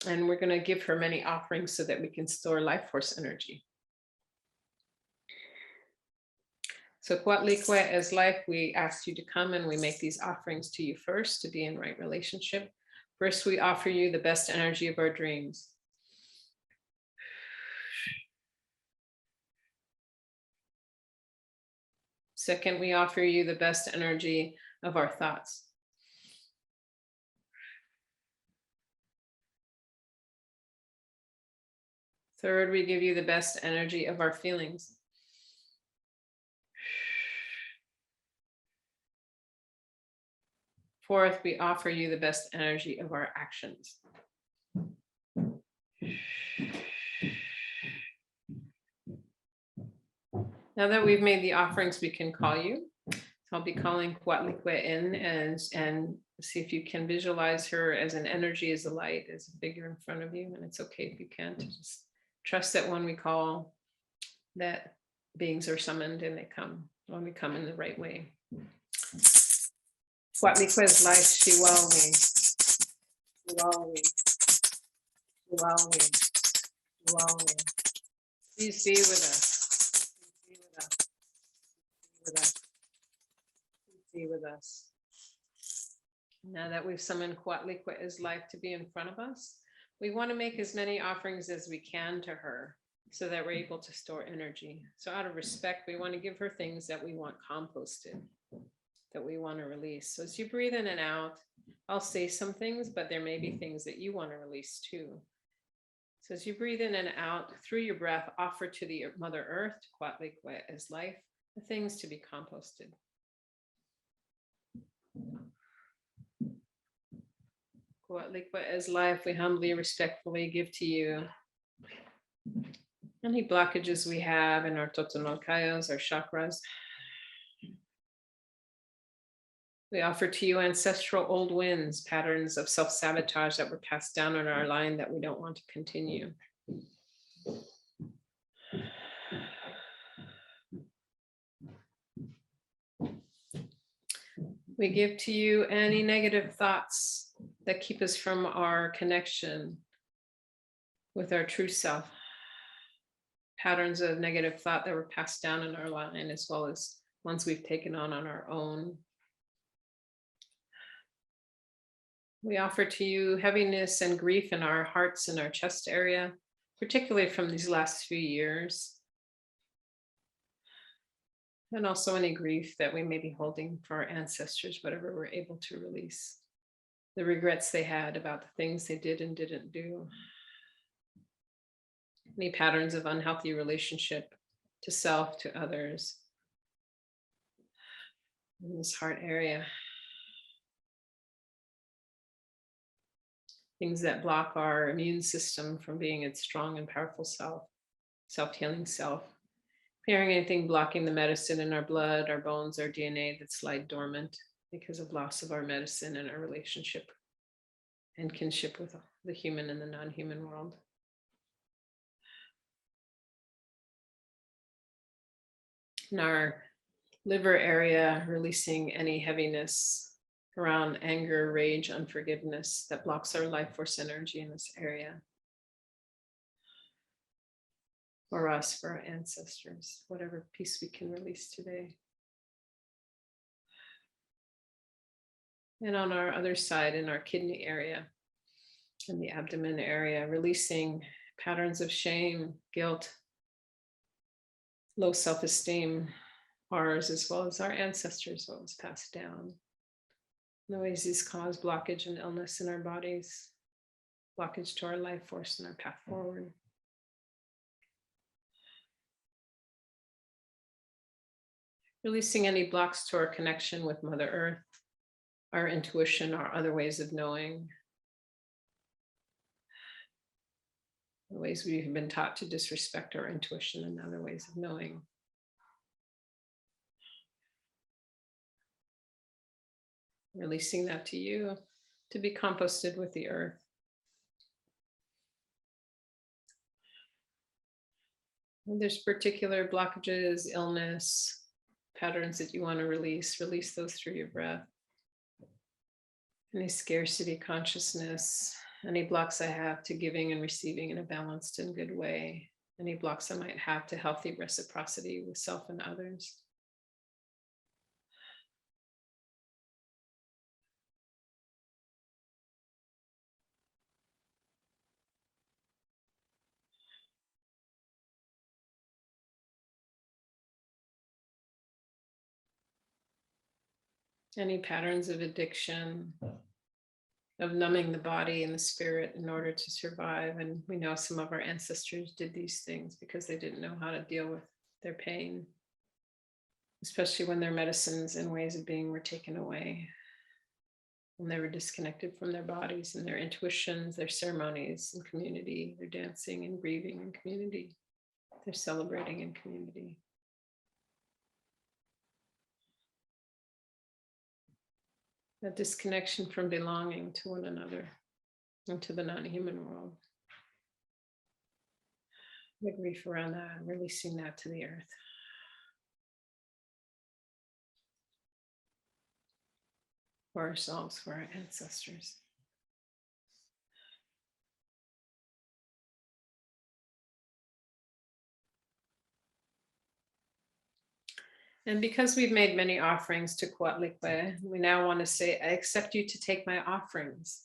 And we're going to give her many offerings so that we can store life force energy. So Coatlicue as life, we asked you to come and we make these offerings to you first to be in right relationship. First, we offer you the best energy of our dreams. Second, we offer you the best energy of our thoughts. Third, we give you the best energy of our feelings. Fourth, we offer you the best energy of our actions. Now that we've made the offerings, we can call you. So I'll be calling Coatlicue in and see if you can visualize her as an energy, as a light, as a figure in front of you. And it's okay if you can't. Just trust that when we call, that beings are summoned and they come when we come in the right way. Coatlicue's life, Shiwawi, Shiwawi, Shiwawi, Shiwawi. Please be with us. Please be with us. Please be with us. Please be with us. Now that we've summoned Coatlicue as life to be in front of us, we want to make as many offerings as we can to her so that we're able to store energy. So out of respect, we want to give her things that we want composted, that we want to release. So as you breathe in and out, I'll say some things, but there may be things that you want to release too. So as you breathe in and out through your breath, offer to the Mother Earth, to Coatlicue as life, the things to be composted. Coatlicue as life, we humbly, respectfully give to you any blockages we have in our totonolcayos, our chakras. We offer to you ancestral old winds, patterns of self-sabotage that were passed down in our line that we don't want to continue. We give to you any negative thoughts that keep us from our connection with our true self. Patterns of negative thought that were passed down in our line, as well as ones we've taken on our own. We offer to you heaviness and grief in our hearts and our chest area, particularly from these last few years. And also any grief that we may be holding for our ancestors, whatever we're able to release. The regrets they had about the things they did and didn't do. Any patterns of unhealthy relationship to self, to others. In this heart area. Things that block our immune system from being its strong and powerful self, self-healing self. Hearing anything blocking the medicine in our blood, our bones, our DNA that's lie dormant because of loss of our medicine and our relationship and kinship with the human and the non-human world. In our liver area, releasing any heaviness around anger, rage, unforgiveness that blocks our life force energy in this area. For us, for our ancestors, whatever piece we can release today. And on our other side, in our kidney area, in the abdomen area, releasing patterns of shame, guilt, low self-esteem, ours as well as our ancestors, what was passed down. The ways these cause blockage and illness in our bodies, blockage to our life force and our path forward. Releasing any blocks to our connection with Mother Earth, our intuition, our other ways of knowing, the ways we have been taught to disrespect our intuition and other ways of knowing. Releasing that to you to be composted with the earth. When there's particular blockages, illness, patterns that you want to release those through your breath. Any scarcity consciousness, any blocks I have to giving and receiving in a balanced and good way, any blocks I might have to healthy reciprocity with self and others. Any patterns of addiction, of numbing the body and the spirit in order to survive. And we know some of our ancestors did these things because they didn't know how to deal with their pain, especially when their medicines and ways of being were taken away. When they were disconnected from their bodies and their intuitions, their ceremonies in community, their dancing and grieving in community, their celebrating in community. That disconnection from belonging to one another and to the non-human world. The grief around that, releasing that to the earth. For ourselves, for our ancestors. And because we've made many offerings to Coatlicue, we now want to say, I accept you to take my offerings.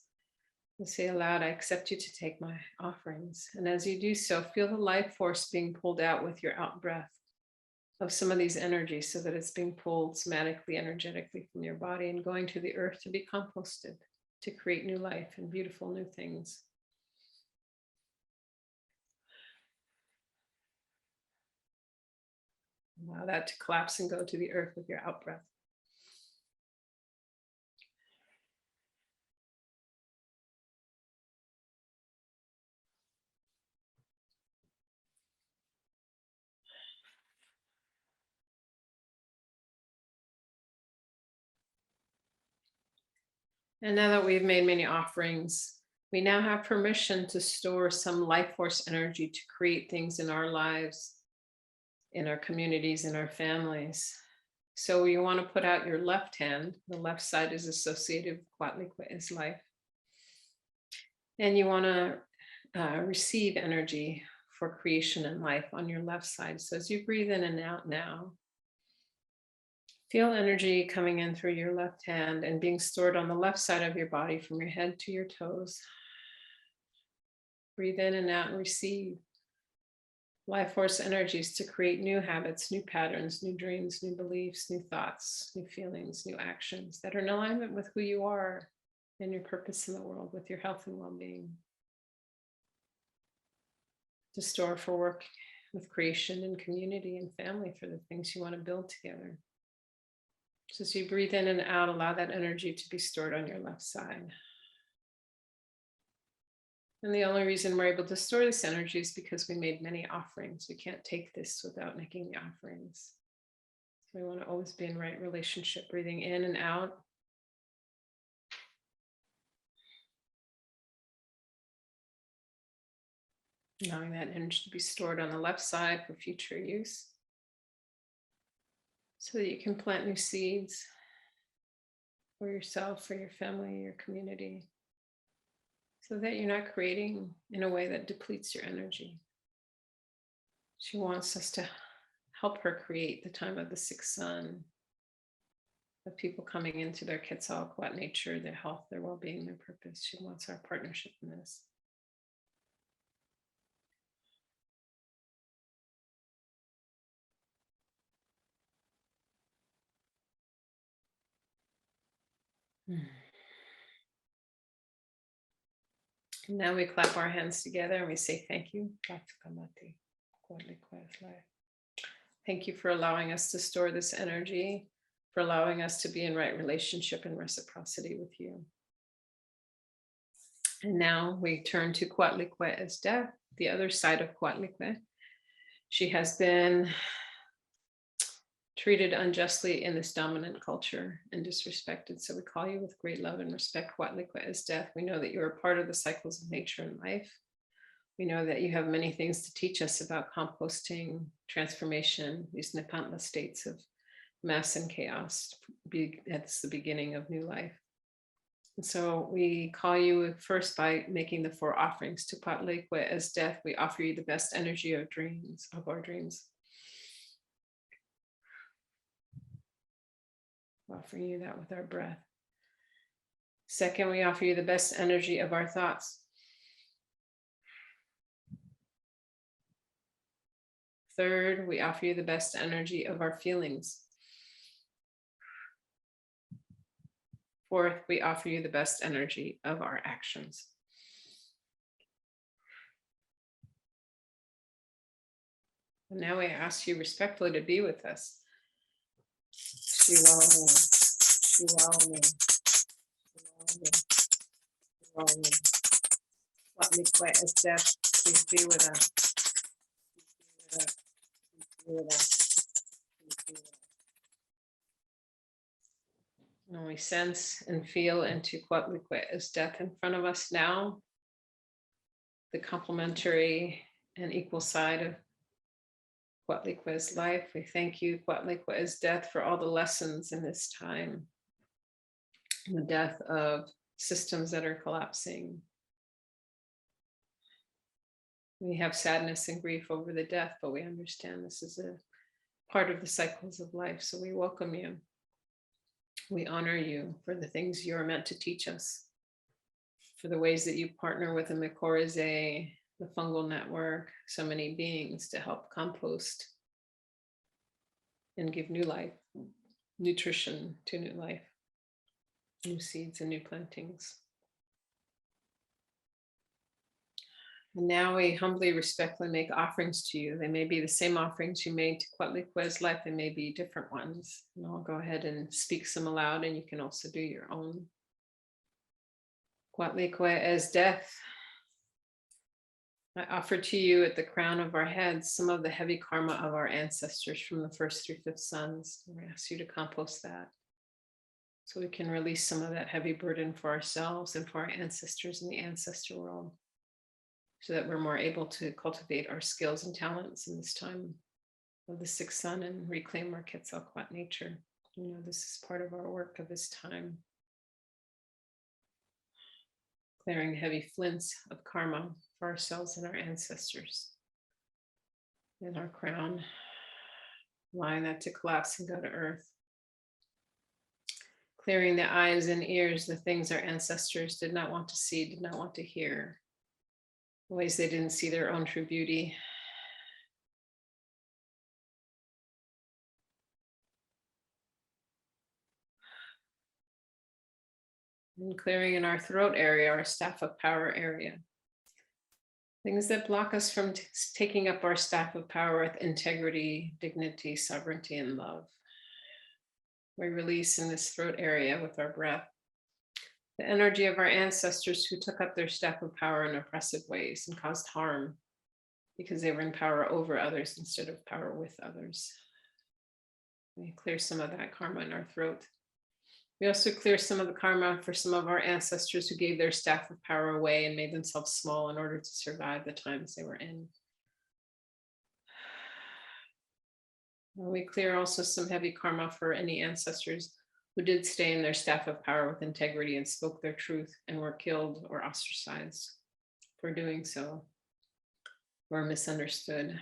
And say aloud, I accept you to take my offerings. And as you do so, feel the life force being pulled out with your out breath of some of these energies so that it's being pulled somatically, energetically from your body and going to the earth to be composted, to create new life and beautiful new things. Allow that to collapse and go to the earth with your out breath. And now that we've made many offerings, we now have permission to store some life force energy to create things in our lives, in our communities, in our families. So you want to put out your left hand. The left side is associated with Coatlicue's life. And you want to receive energy for creation and life on your left side. So as you breathe in and out now, feel energy coming in through your left hand and being stored on the left side of your body from your head to your toes. Breathe in and out and receive life force energies to create new habits, new patterns, new dreams, new beliefs, new thoughts, new feelings, new actions that are in alignment with who you are and your purpose in the world, with your health and well-being. To store for work with creation and community and family for the things you want to build together. So as you breathe in and out, allow that energy to be stored on your left side. And the only reason we're able to store this energy is because we made many offerings. We can't take this without making the offerings. So we want to always be in right relationship, breathing in and out. Allowing that energy to be stored on the left side for future use, so that you can plant new seeds for yourself, for your family, your community, so that you're not creating in a way that depletes your energy. She wants us to help her create the time of the sixth sun, of people coming into their Quetzalcoatl nature, their health, their well-being, their purpose. She wants our partnership in this. And now we clap our hands together and we say thank you. Thank you for allowing us to store this energy, for allowing us to be in right relationship and reciprocity with you. And now we turn to Coatlicue as death, the other side of Coatlicue. She has been treated unjustly in this dominant culture and disrespected. So we call you with great love and respect, Coatlicue as death. We know that you're a part of the cycles of nature and life. We know that you have many things to teach us about composting, transformation, these Nepantla states of mass and chaos. That's the beginning of new life. And so we call you first by making the 4 offerings to Coatlicue as death. We offer you the best energy of dreams, of our dreams. Offering you that with our breath. Second, we offer you the best energy of our thoughts. Third, we offer you the best energy of our feelings. Fourth, we offer you the best energy of our actions. And now we ask you respectfully to be with us. Shiwame, Shiwame, Shiwame, Shiwame. Coatlicue as death, please be with us. Please be with us. Please be with us. And we sense and feel into Coatlicue as death in front of us now, the complementary and equal side of Coatlicue as life. We thank you, Coatlicue as death, for all the lessons in this time, the death of systems that are collapsing. We have sadness and grief over the death, but we understand this is a part of the cycles of life. So we welcome you. We honor you for the things you are meant to teach us, for the ways that you partner with the mycorrhizae, the fungal network, so many beings to help compost and give new life, nutrition to new life, new seeds and new plantings. And now we humbly, respectfully make offerings to you. They may be the same offerings you made to Coatlicue's life. They may be different ones. And I'll go ahead and speak some aloud, and you can also do your own. Coatlicue as death, I offer to you at the crown of our heads some of the heavy karma of our ancestors from the 1st through 5th sons. We ask you to compost that so we can release some of that heavy burden for ourselves and for our ancestors in the ancestor world, so that we're more able to cultivate our skills and talents in this time of the 6th sun and reclaim our Quetzalcoatl nature. You know, this is part of our work of this time. Clearing heavy flints of karma for ourselves and our ancestors. In our crown, allowing that to collapse and go to earth. Clearing the eyes and ears, the things our ancestors did not want to see, did not want to hear. Ways they didn't see their own true beauty. And clearing in our throat area, our staff of power area. Things that block us from taking up our staff of power with integrity, dignity, sovereignty, and love. We release in this throat area with our breath the energy of our ancestors who took up their staff of power in oppressive ways and caused harm because they were in power over others instead of power with others. We clear some of that karma in our throat. We also clear some of the karma for some of our ancestors who gave their staff of power away and made themselves small in order to survive the times they were in. And we clear also some heavy karma for any ancestors who did stay in their staff of power with integrity and spoke their truth and were killed or ostracized for doing so, or misunderstood.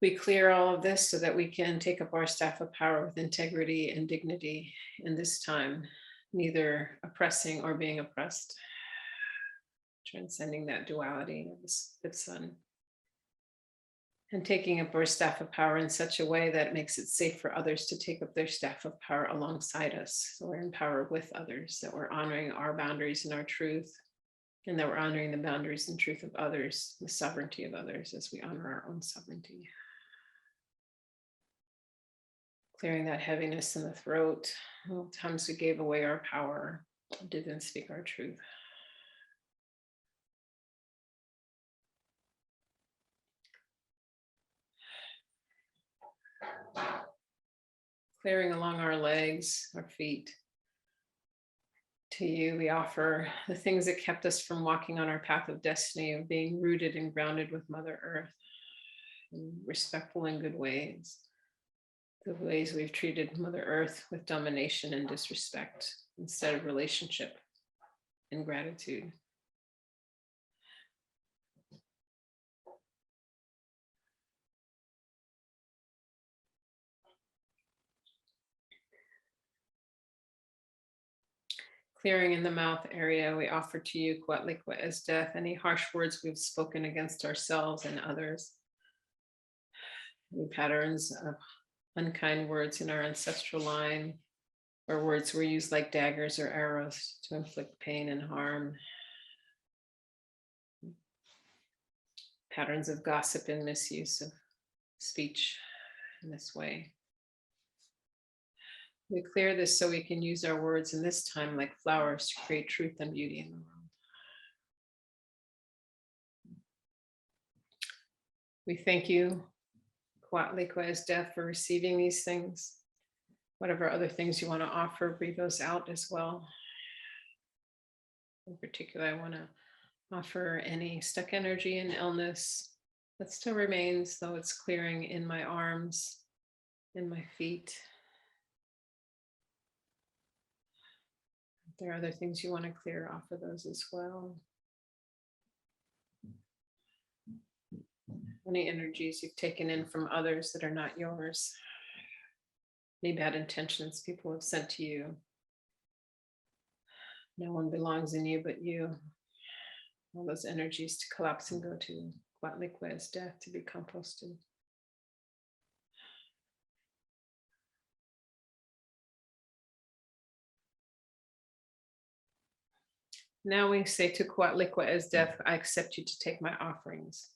We clear all of this so that we can take up our staff of power with integrity and dignity in this time, neither oppressing or being oppressed, transcending that duality of the sun. And taking up our staff of power in such a way that makes it safe for others to take up their staff of power alongside us. So we're in power with others, that we're honoring our boundaries and our truth, and that we're honoring the boundaries and truth of others, the sovereignty of others as we honor our own sovereignty. Clearing that heaviness in the throat. All the times we gave away our power, didn't speak our truth. Clearing along our legs, our feet. To you, we offer the things that kept us from walking on our path of destiny, of being rooted and grounded with Mother Earth, in respectful and good ways. The ways we've treated Mother Earth with domination and disrespect instead of relationship and gratitude. Clearing in the mouth area, we offer to you, Coatlicue, as death, any harsh words we've spoken against ourselves and others, any patterns of unkind words in our ancestral line, or words were used like daggers or arrows to inflict pain and harm. Patterns of gossip and misuse of speech in this way. We clear this so we can use our words in this time like flowers to create truth and beauty in the world. We thank you, Coatlicue as death, for receiving these things. Whatever other things you want to offer, breathe those out as well. In particular, I want to offer any stuck energy and illness that still remains, though it's clearing in my arms, in my feet. If there are other things you want to clear, offer those as well. Any energies you've taken in from others that are not yours. Any bad intentions people have sent to you. No one belongs in you but you. All those energies to collapse and go to Coatlicue as death, to be composted. Now we say to Coatlicue as death, I accept you to take my offerings.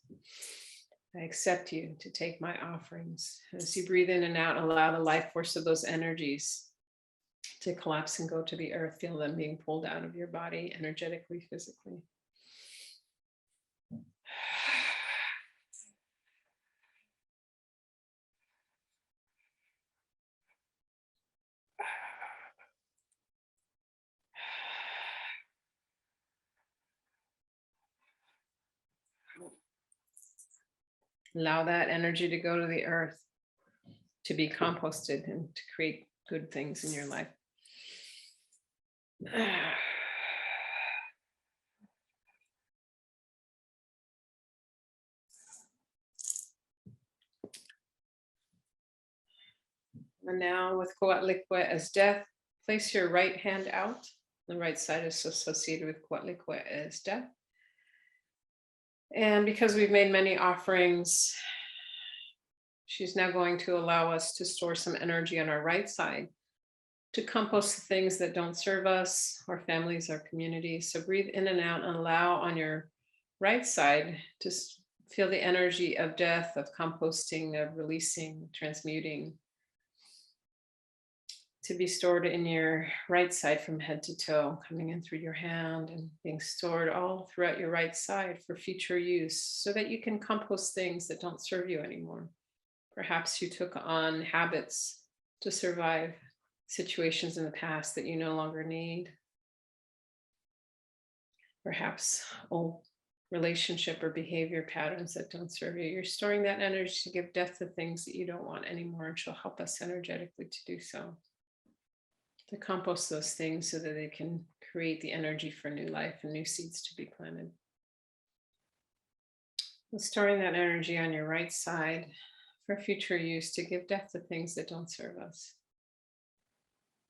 I accept you to take my offerings. As you breathe in and out, allow the life force of those energies to collapse and go to the earth. Feel them being pulled out of your body energetically, physically. Allow that energy to go to the earth, to be composted and to create good things in your life. And now with Coatlicue as death, place your right hand out. The right side is associated with Coatlicue as death. And because we've made many offerings, she's now going to allow us to store some energy on our right side to compost the things that don't serve us, our families, our communities. So breathe in and out and allow on your right side to feel the energy of death, of composting, of releasing, transmuting, to be stored in your right side from head to toe, coming in through your hand and being stored all throughout your right side for future use so that you can compost things that don't serve you anymore. Perhaps you took on habits to survive situations in the past that you no longer need. Perhaps old relationship or behavior patterns that don't serve you. You're storing that energy to give death to things that you don't want anymore, and she'll help us energetically to do so. To compost those things so that they can create the energy for new life and new seeds to be planted. And storing that energy on your right side for future use to give death to things that don't serve us,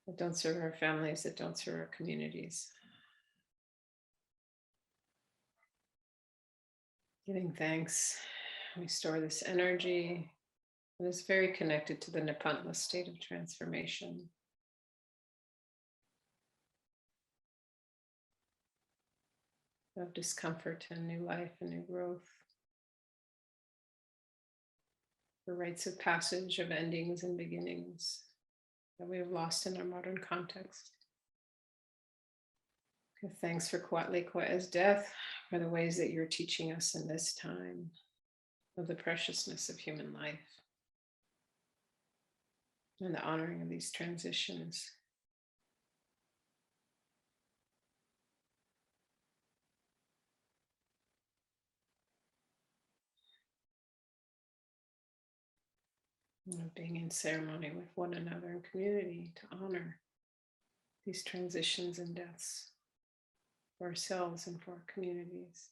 that don't serve our families, that don't serve our communities. Giving thanks We store this energy. It is very connected to the Nepantla state of transformation. Of discomfort and new life and new growth. The rites of passage of endings and beginnings that we have lost in our modern context. Give thanks for Coatlicue death, for the ways that you're teaching us in this time of the preciousness of human life and the honoring of these transitions. And being in ceremony with one another in community to honor these transitions and deaths for ourselves and for our communities.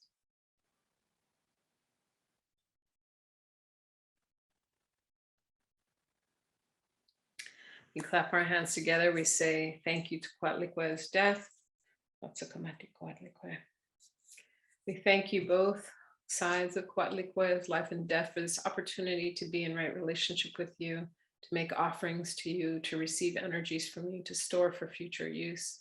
We clap our hands together. We say thank you to Coatlicue's death. We thank you both sides of Coatlicue's life and death for this opportunity to be in right relationship with you, to make offerings to you, to receive energies from you, to store for future use.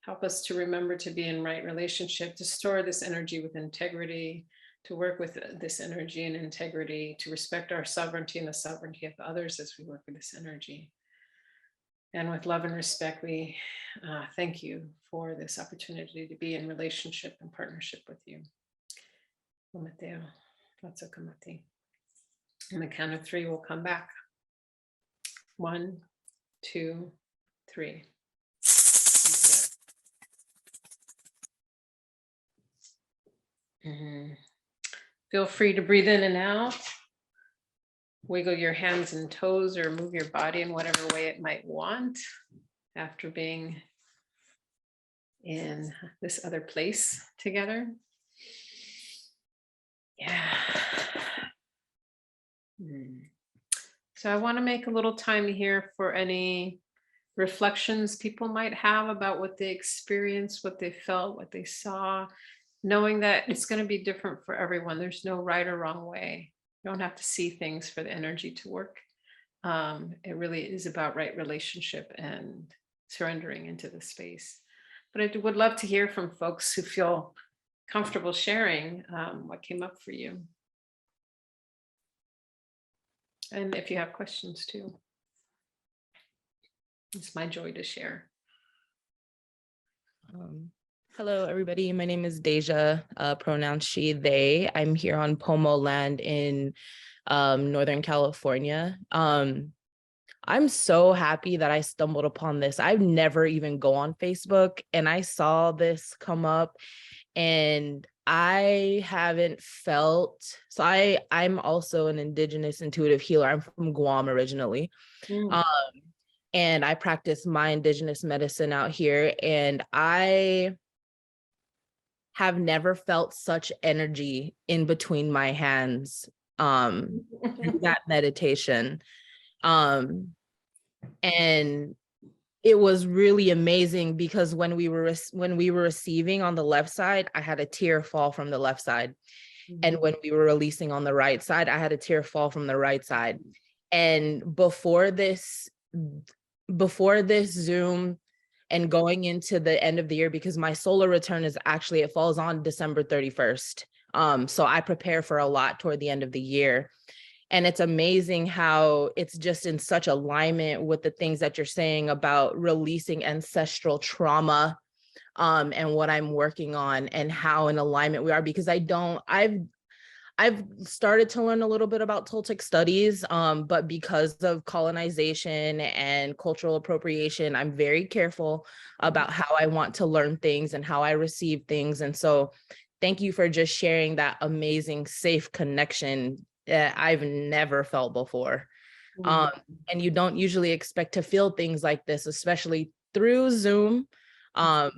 Help us to remember to be in right relationship, to store this energy with integrity, to work with this energy in integrity, to respect our sovereignty and the sovereignty of others as we work with this energy. And with love and respect, we thank you for this opportunity to be in relationship and partnership with you. On the count of three, we'll come back. 1, 2, 3. Feel free to breathe in and out. Wiggle your hands and toes or move your body in whatever way it might want after being in this other place together. Yeah. So I want to make a little time here for any reflections people might have about what they experienced, what they felt, what they saw, knowing that it's going to be different for everyone. There's no right or wrong way. You don't have to see things for the energy to work. It really is about right relationship and surrendering into the space. But I would love to hear from folks who feel comfortable sharing what came up for you. And if you have questions too. It's my joy to share. Hello, everybody. My name is Deja, pronouns she, they. I'm here on Pomo land in Northern California. I'm so happy that I stumbled upon this. I've never even go on Facebook, and I saw this come up, and I haven't felt, so I'm also an Indigenous intuitive healer. I'm from Guam originally. And I practice my Indigenous medicine out here, and I have never felt such energy in between my hands through that meditation. And it was really amazing because when we were receiving on the left side, I had a tear fall from the left side. And when we were releasing on the right side, I had a tear fall from the right side. And before this Zoom and going into the end of the year, because my solar return is actually, it falls on December 31st. So I prepare for a lot toward the end of the year. And it's amazing how it's just in such alignment with the things that you're saying about releasing ancestral trauma and what I'm working on and how in alignment we are, because I've started to learn a little bit about Toltec studies, but because of colonization and cultural appropriation, I'm very careful about how I want to learn things and how I receive things. And so thank you for just sharing that amazing, safe connection that I've never felt before. And you don't usually expect to feel things like this, especially through Zoom and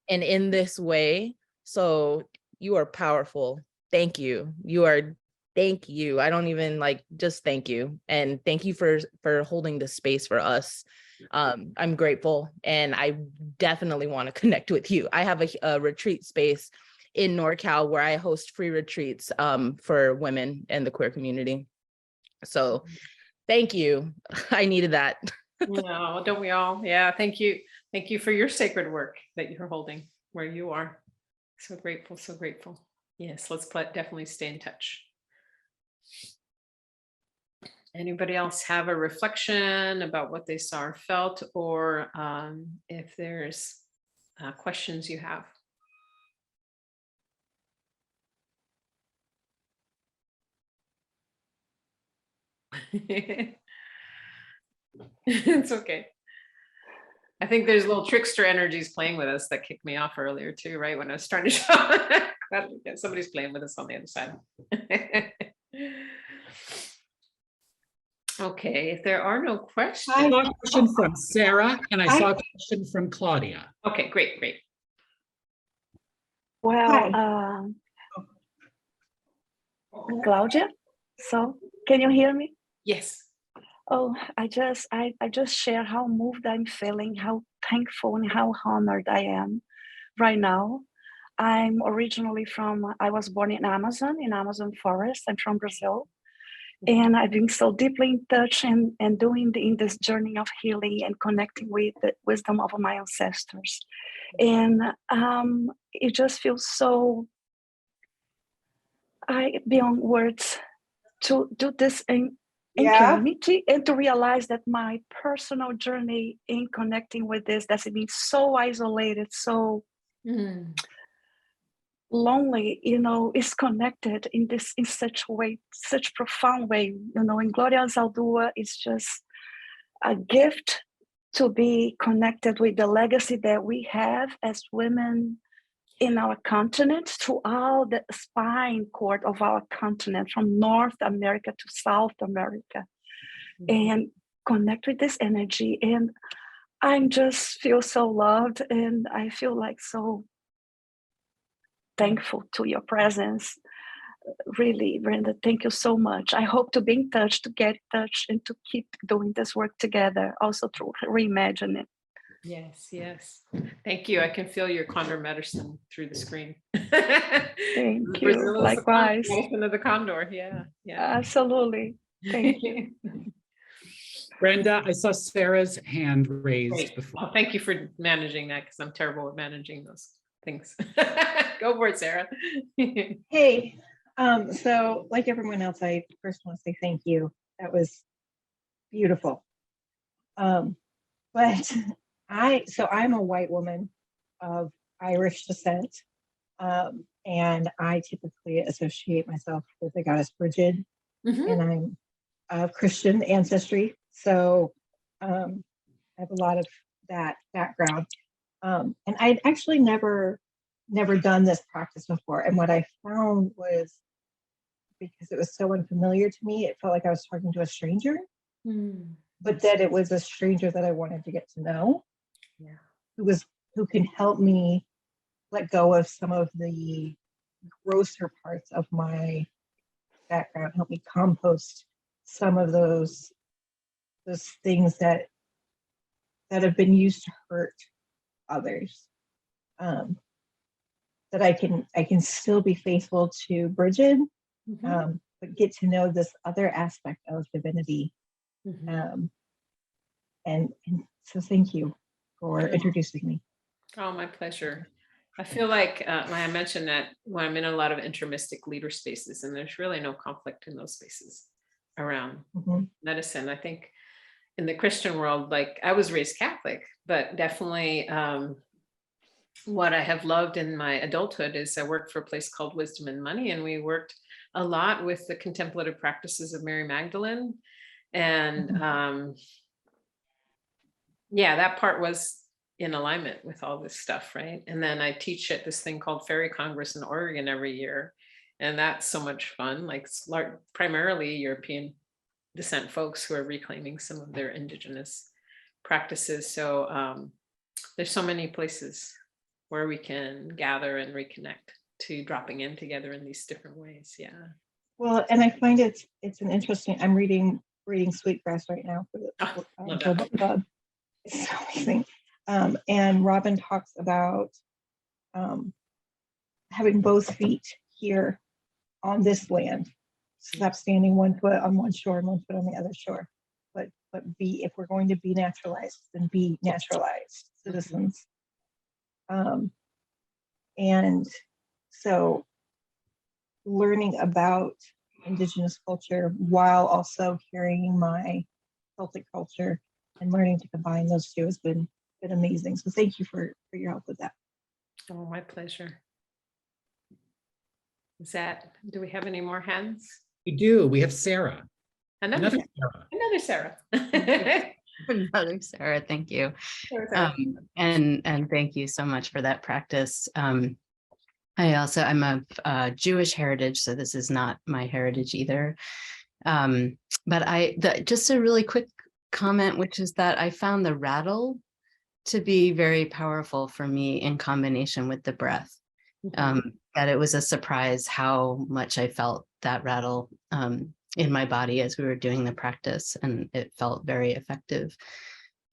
in this way. So you are powerful. Thank you. Thank you. I don't even just thank you. And thank you for holding this space for us. I'm grateful, and I definitely want to connect with you. I have a retreat space in NorCal, where I host free retreats for women and the queer community. So thank you. I needed that. No, don't we all? Yeah, thank you. Thank you for your sacred work that you're holding where you are. So grateful, so grateful. Yes, let's definitely stay in touch. Anybody else have a reflection about what they saw or felt, or if there's questions you have? It's okay. I think there's little trickster energies playing with us that kicked me off earlier too, right? When I was trying to show somebody's playing with us on the other side. Okay, if there are no questions. I saw a question from Sarah, and I saw a question from Claudia. Okay, great, great. Well, Claudia, so can you hear me? Yes. Oh, I just share how moved I'm feeling, how thankful and how honored I am right now. I'm originally I was born in Amazon forest. I'm from Brazil. And I've been so deeply in touch and doing in this journey of healing and connecting with the wisdom of my ancestors. And it just feels so beyond words to do this in community and to realize that my personal journey in connecting with this, that's been so isolated, so lonely, is connected in such a way, such profound way, and Gloria Zaldúa is just a gift to be connected with the legacy that we have as women in our continent, throughout the spine cord of our continent, from North America to South America, and connect with this energy. And I just feel so loved, and I feel like so thankful to your presence. Really, Brenda, thank you so much. I hope to be in touch, to get in touch, and to keep doing this work together, also through Reimagining. Yes, yes. Thank you. I can feel your condor medicine through the screen. Thank you. Likewise. Medicine of the condor. Yeah, yeah. Absolutely. Thank you. Brenda, I saw Sarah's hand raised before. Well, thank you for managing that, because I'm terrible at managing those things. Go for it, Sarah. Hey, so like everyone else, I first want to say thank you. That was beautiful. But I'm a white woman of Irish descent, and I typically associate myself with the goddess Brigid, and I'm of Christian ancestry, so I have a lot of that background. And I'd actually never done this practice before, and what I found was, because it was so unfamiliar to me, it felt like I was talking to a stranger, but that it was a stranger that I wanted to get to know, who can help me let go of some of the grosser parts of my background, help me compost some of those things that have been used to hurt others. That I can still be faithful to Brigid, but get to know this other aspect of divinity. And so thank you for introducing me. Oh, my pleasure. I feel like I mentioned that when I'm in a lot of intermystic leader spaces, and there's really no conflict in those spaces around medicine. I think in the Christian world, like, I was raised Catholic, but definitely what I have loved in my adulthood is I worked for a place called Wisdom and Money, and we worked a lot with the contemplative practices of Mary Magdalene. And that part was in alignment with all this stuff, right? And then I teach at this thing called Fairy Congress in Oregon every year, and that's so much fun. Like, primarily European descent folks who are reclaiming some of their indigenous practices. So there's so many places where we can gather and reconnect to dropping in together in these different ways. Yeah. Well, and I find it's an interesting. I'm reading Sweetgrass right now for the book club. It's so amazing. And Robin talks about having both feet here on this land. Stop standing 1 foot on one shore and 1 foot on the other shore. But be, if we're going to be naturalized, then be naturalized citizens. And so learning about Indigenous culture while also hearing my Celtic culture and learning to combine those two has been amazing. So thank you for your help with that. Oh, my pleasure. Do we have any more hands? We do. We have Sarah. Another Sarah. Sarah. Another Sarah, thank you. Sarah. And thank you so much for that practice. I'm of Jewish heritage, so this is not my heritage either. But just a really quick comment, which is that I found the rattle to be very powerful for me in combination with the breath. That it was a surprise how much I felt that rattle in my body as we were doing the practice, and it felt very effective.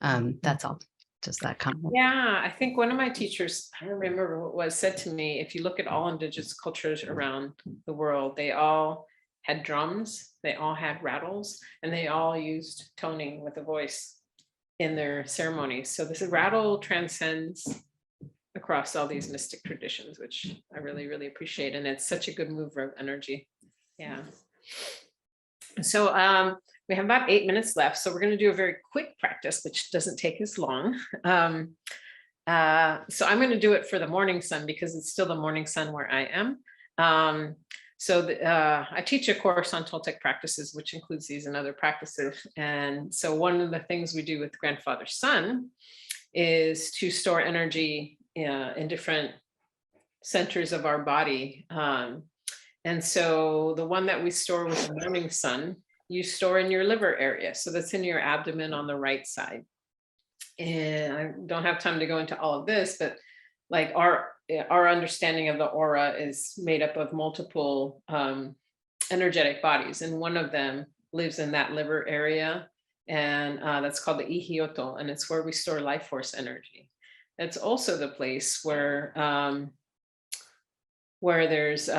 That's all, just that comment. Yeah, I think one of my teachers, I don't remember what it was, said to me, if you look at all Indigenous cultures around the world, they all had drums, they all had rattles, and they all used toning with a voice in their ceremonies. So this rattle transcends across all these mystic traditions, which I really, really appreciate. And it's such a good mover of energy. Yeah. So we have about 8 minutes left. So we're going to do a very quick practice, which doesn't take as long. So I'm going to do it for the morning sun because it's still the morning sun where I am. I teach a course on Toltec practices, which includes these and other practices. And so one of the things we do with Grandfather Sun is to store energy in different centers of our body. And so the one that we store with the morning sun, you store in your liver area. So that's in your abdomen on the right side. And I don't have time to go into all of this, but like our understanding of the aura is made up of multiple energetic bodies. And one of them lives in that liver area. And that's called the Ihioto. And it's where we store life force energy. It's also the place where there's,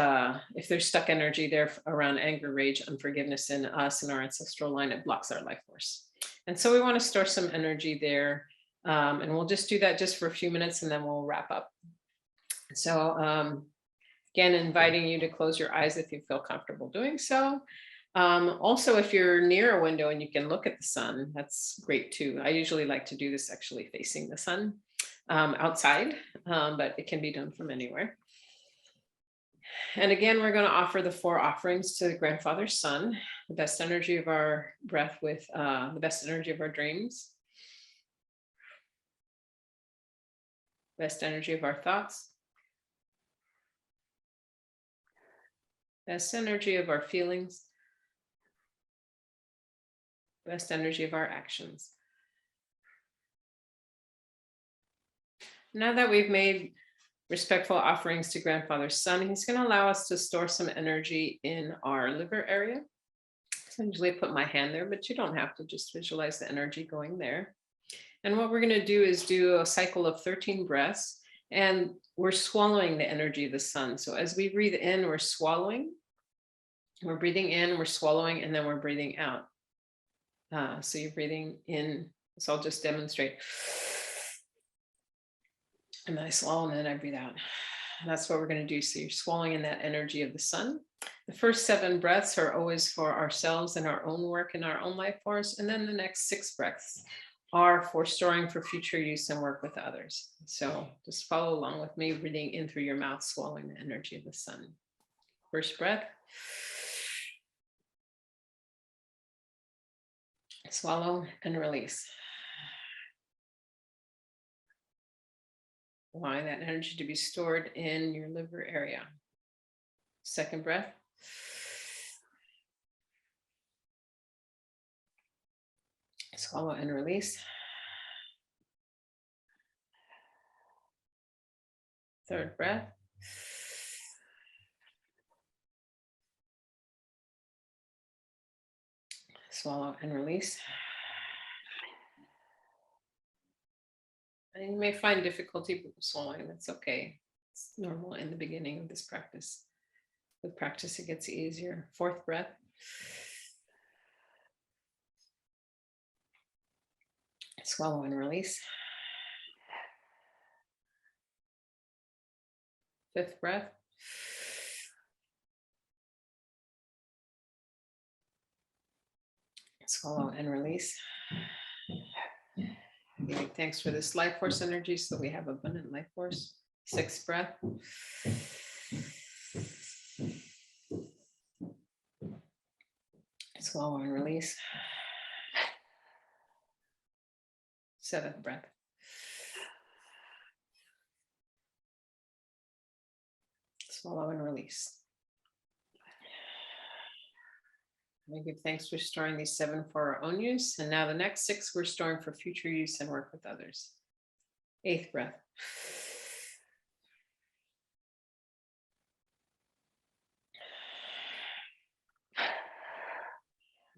if there's stuck energy there around anger, rage, unforgiveness in us and our ancestral line, it blocks our life force. And so we want to store some energy there. And we'll just do that just for a few minutes and then we'll wrap up. So again, inviting you to close your eyes if you feel comfortable doing so. Also, if you're near a window and you can look at the sun, that's great too. I usually like to do this actually facing the sun outside, but it can be done from anywhere. And again, we're going to offer the 4 offerings to Grandfather Sun, the best energy of our breath with the best energy of our dreams, best energy of our thoughts, best energy of our feelings, best energy of our actions. Now that we've made respectful offerings to Grandfather Sun, he's going to allow us to store some energy in our liver area. So I usually put my hand there, but you don't have to, just visualize the energy going there. And what we're going to do is do a cycle of 13 breaths, and we're swallowing the energy of the sun. So as we breathe in, we're swallowing, we're breathing in, we're swallowing, and then we're breathing out. So you're breathing in, so I'll just demonstrate. And then I swallow and then I breathe out. And that's what we're going to do. So you're swallowing in that energy of the sun. The first 7 breaths are always for ourselves and our own work and our own life force. And then the next 6 breaths are for storing for future use and work with others. So just follow along with me, breathing in through your mouth, swallowing the energy of the sun. First breath. Swallow and release. Allowing that energy to be stored in your liver area. Second breath. Swallow and release. Third breath. Swallow and release. And you may find difficulty swallowing, that's okay. It's normal in the beginning of this practice. With practice, it gets easier. Fourth breath. Swallow and release. Fifth breath. Swallow and release. Giving thanks for this life force energy so we have abundant life force. Sixth breath. Swallow and release. Seventh breath. Swallow and release. We give thanks for storing these 7 for our own use. And now the next 6 we're storing for future use and work with others. 8th breath.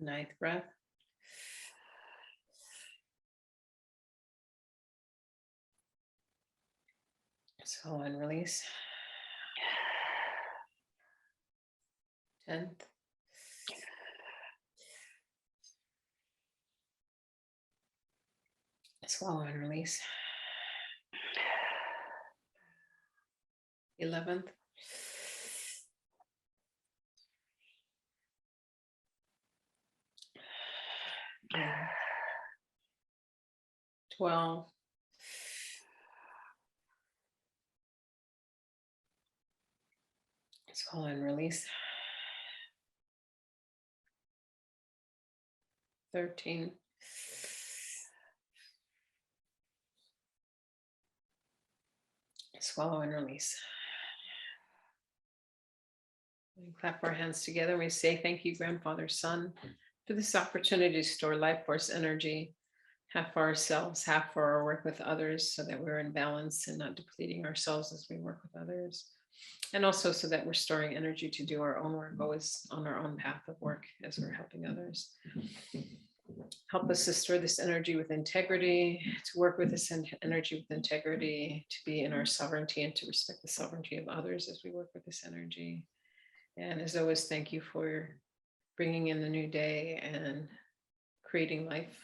Ninth breath. Swallow and release. 10th. Swallow and release. 11th. And 12. Swallow and release. 13. Swallow and release. We clap our hands together and we say, thank you, Grandfather Sun, for this opportunity to store life force energy, half for ourselves, half for our work with others, so that we're in balance and not depleting ourselves as we work with others. And also so that we're storing energy to do our own work, always on our own path of work as we're helping others. Help us to store this energy with integrity, to work with this energy with integrity, to be in our sovereignty and to respect the sovereignty of others as we work with this energy. And as always, thank you for bringing in the new day and creating life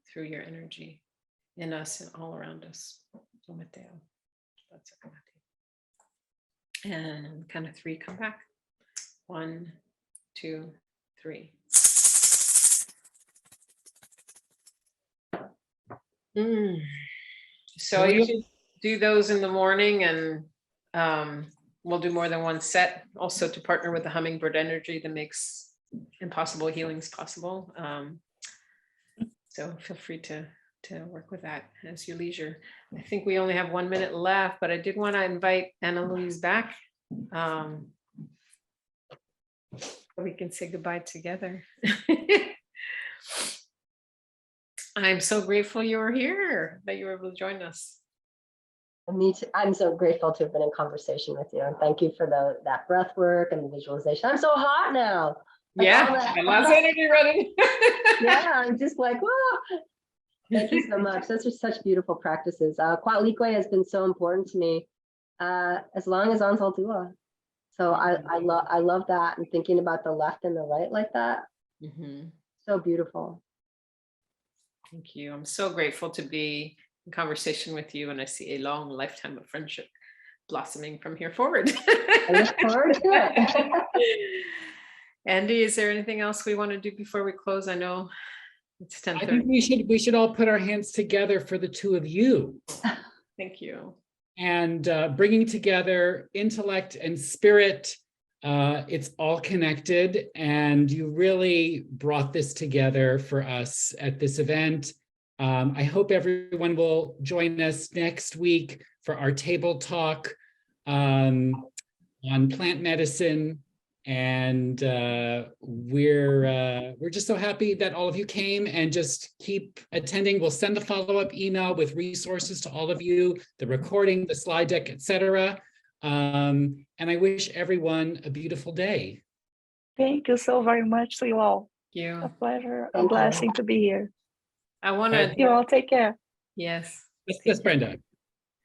through your energy in us and all around us. And kind of 3, come back. 1, 2, 3. So you should do those in the morning, and we'll do more than one set, also to partner with the hummingbird energy that makes impossible healings possible. So feel free to work with that as you leisure. I think we only have 1 minute left, but I did want to invite Anna-Louise back. We can say goodbye together. I'm so grateful you were here, that you were able to join us. Me too. I'm so grateful to have been in conversation with you, and thank you for that breath work and the visualization. I'm so hot now. Yeah, lots of energy running. Yeah, I'm just like, whoa. Thank you so much. Those are such beautiful practices. Kwa'likwe has been so important to me as long as Ansel Dua. So I love that, and thinking about the left and the right like that. So beautiful. Thank you. I'm so grateful to be in conversation with you, and I see a long lifetime of friendship blossoming from here forward. I look forward to it. Andy, is there anything else we want to do before we close? I know it's 10:30. I think we should all put our hands together for the 2 of you. Thank you. And bringing together intellect and spirit. It's all connected, and you really brought this together for us at this event. I hope everyone will join us next week for our table talk on plant medicine. And we're just so happy that all of you came, and just keep attending. We'll send a follow-up email with resources to all of you, the recording, the slide deck, etc. And I wish everyone a beautiful day. Thank you so very much to you all. Thank you. A pleasure, Thank a blessing you. to be here. I want to. You all take care. Yes. Yes, Brenda.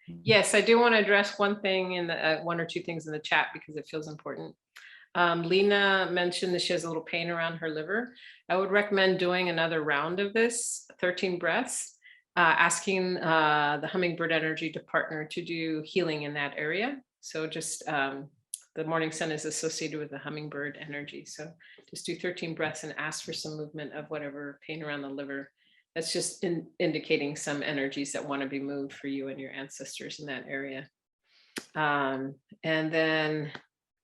Yes, I do want to address one thing in the one or two things in the chat because it feels important. Lena mentioned that she has a little pain around her liver. I would recommend doing another round of this, 13 breaths, asking the hummingbird energy to partner to do healing in that area. So just the morning sun is associated with the hummingbird energy. So just do 13 breaths and ask for some movement of whatever pain around the liver. That's just indicating some energies that want to be moved for you and your ancestors in that area. And then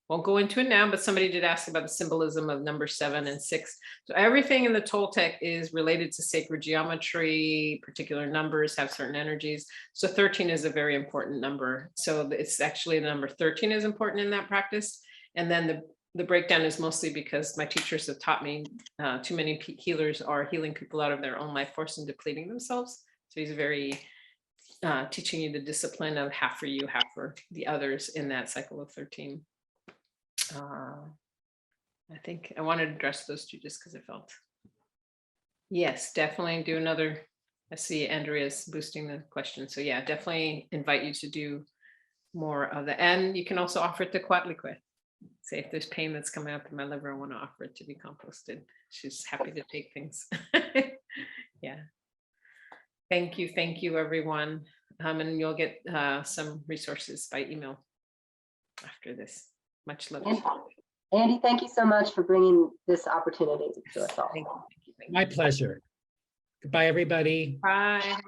won't go into it now, but somebody did ask about the symbolism of number 7 and 6. So everything in the Toltec is related to sacred geometry. Particular numbers have certain energies. So 13 is a very important number. So it's actually the number 13 is important in that practice. And then the breakdown is mostly because my teachers have taught me too many healers are healing people out of their own life force and depleting themselves. So he's very teaching you the discipline of half for you, half for the others in that cycle of 13. I think I wanted to address those two just because it felt. Yes, definitely do another. I see Andrea's boosting the question. So yeah, definitely invite you to do more of that. And you can also offer it to Coatlicue. Say if there's pain that's coming up in my liver, I want to offer it to be composted. She's happy to take things. Yeah. Thank you, everyone. And you'll get some resources by email after this. Much love. Andy, thank you so much for bringing this opportunity to us all. Thank you. My pleasure. Goodbye, everybody. Bye.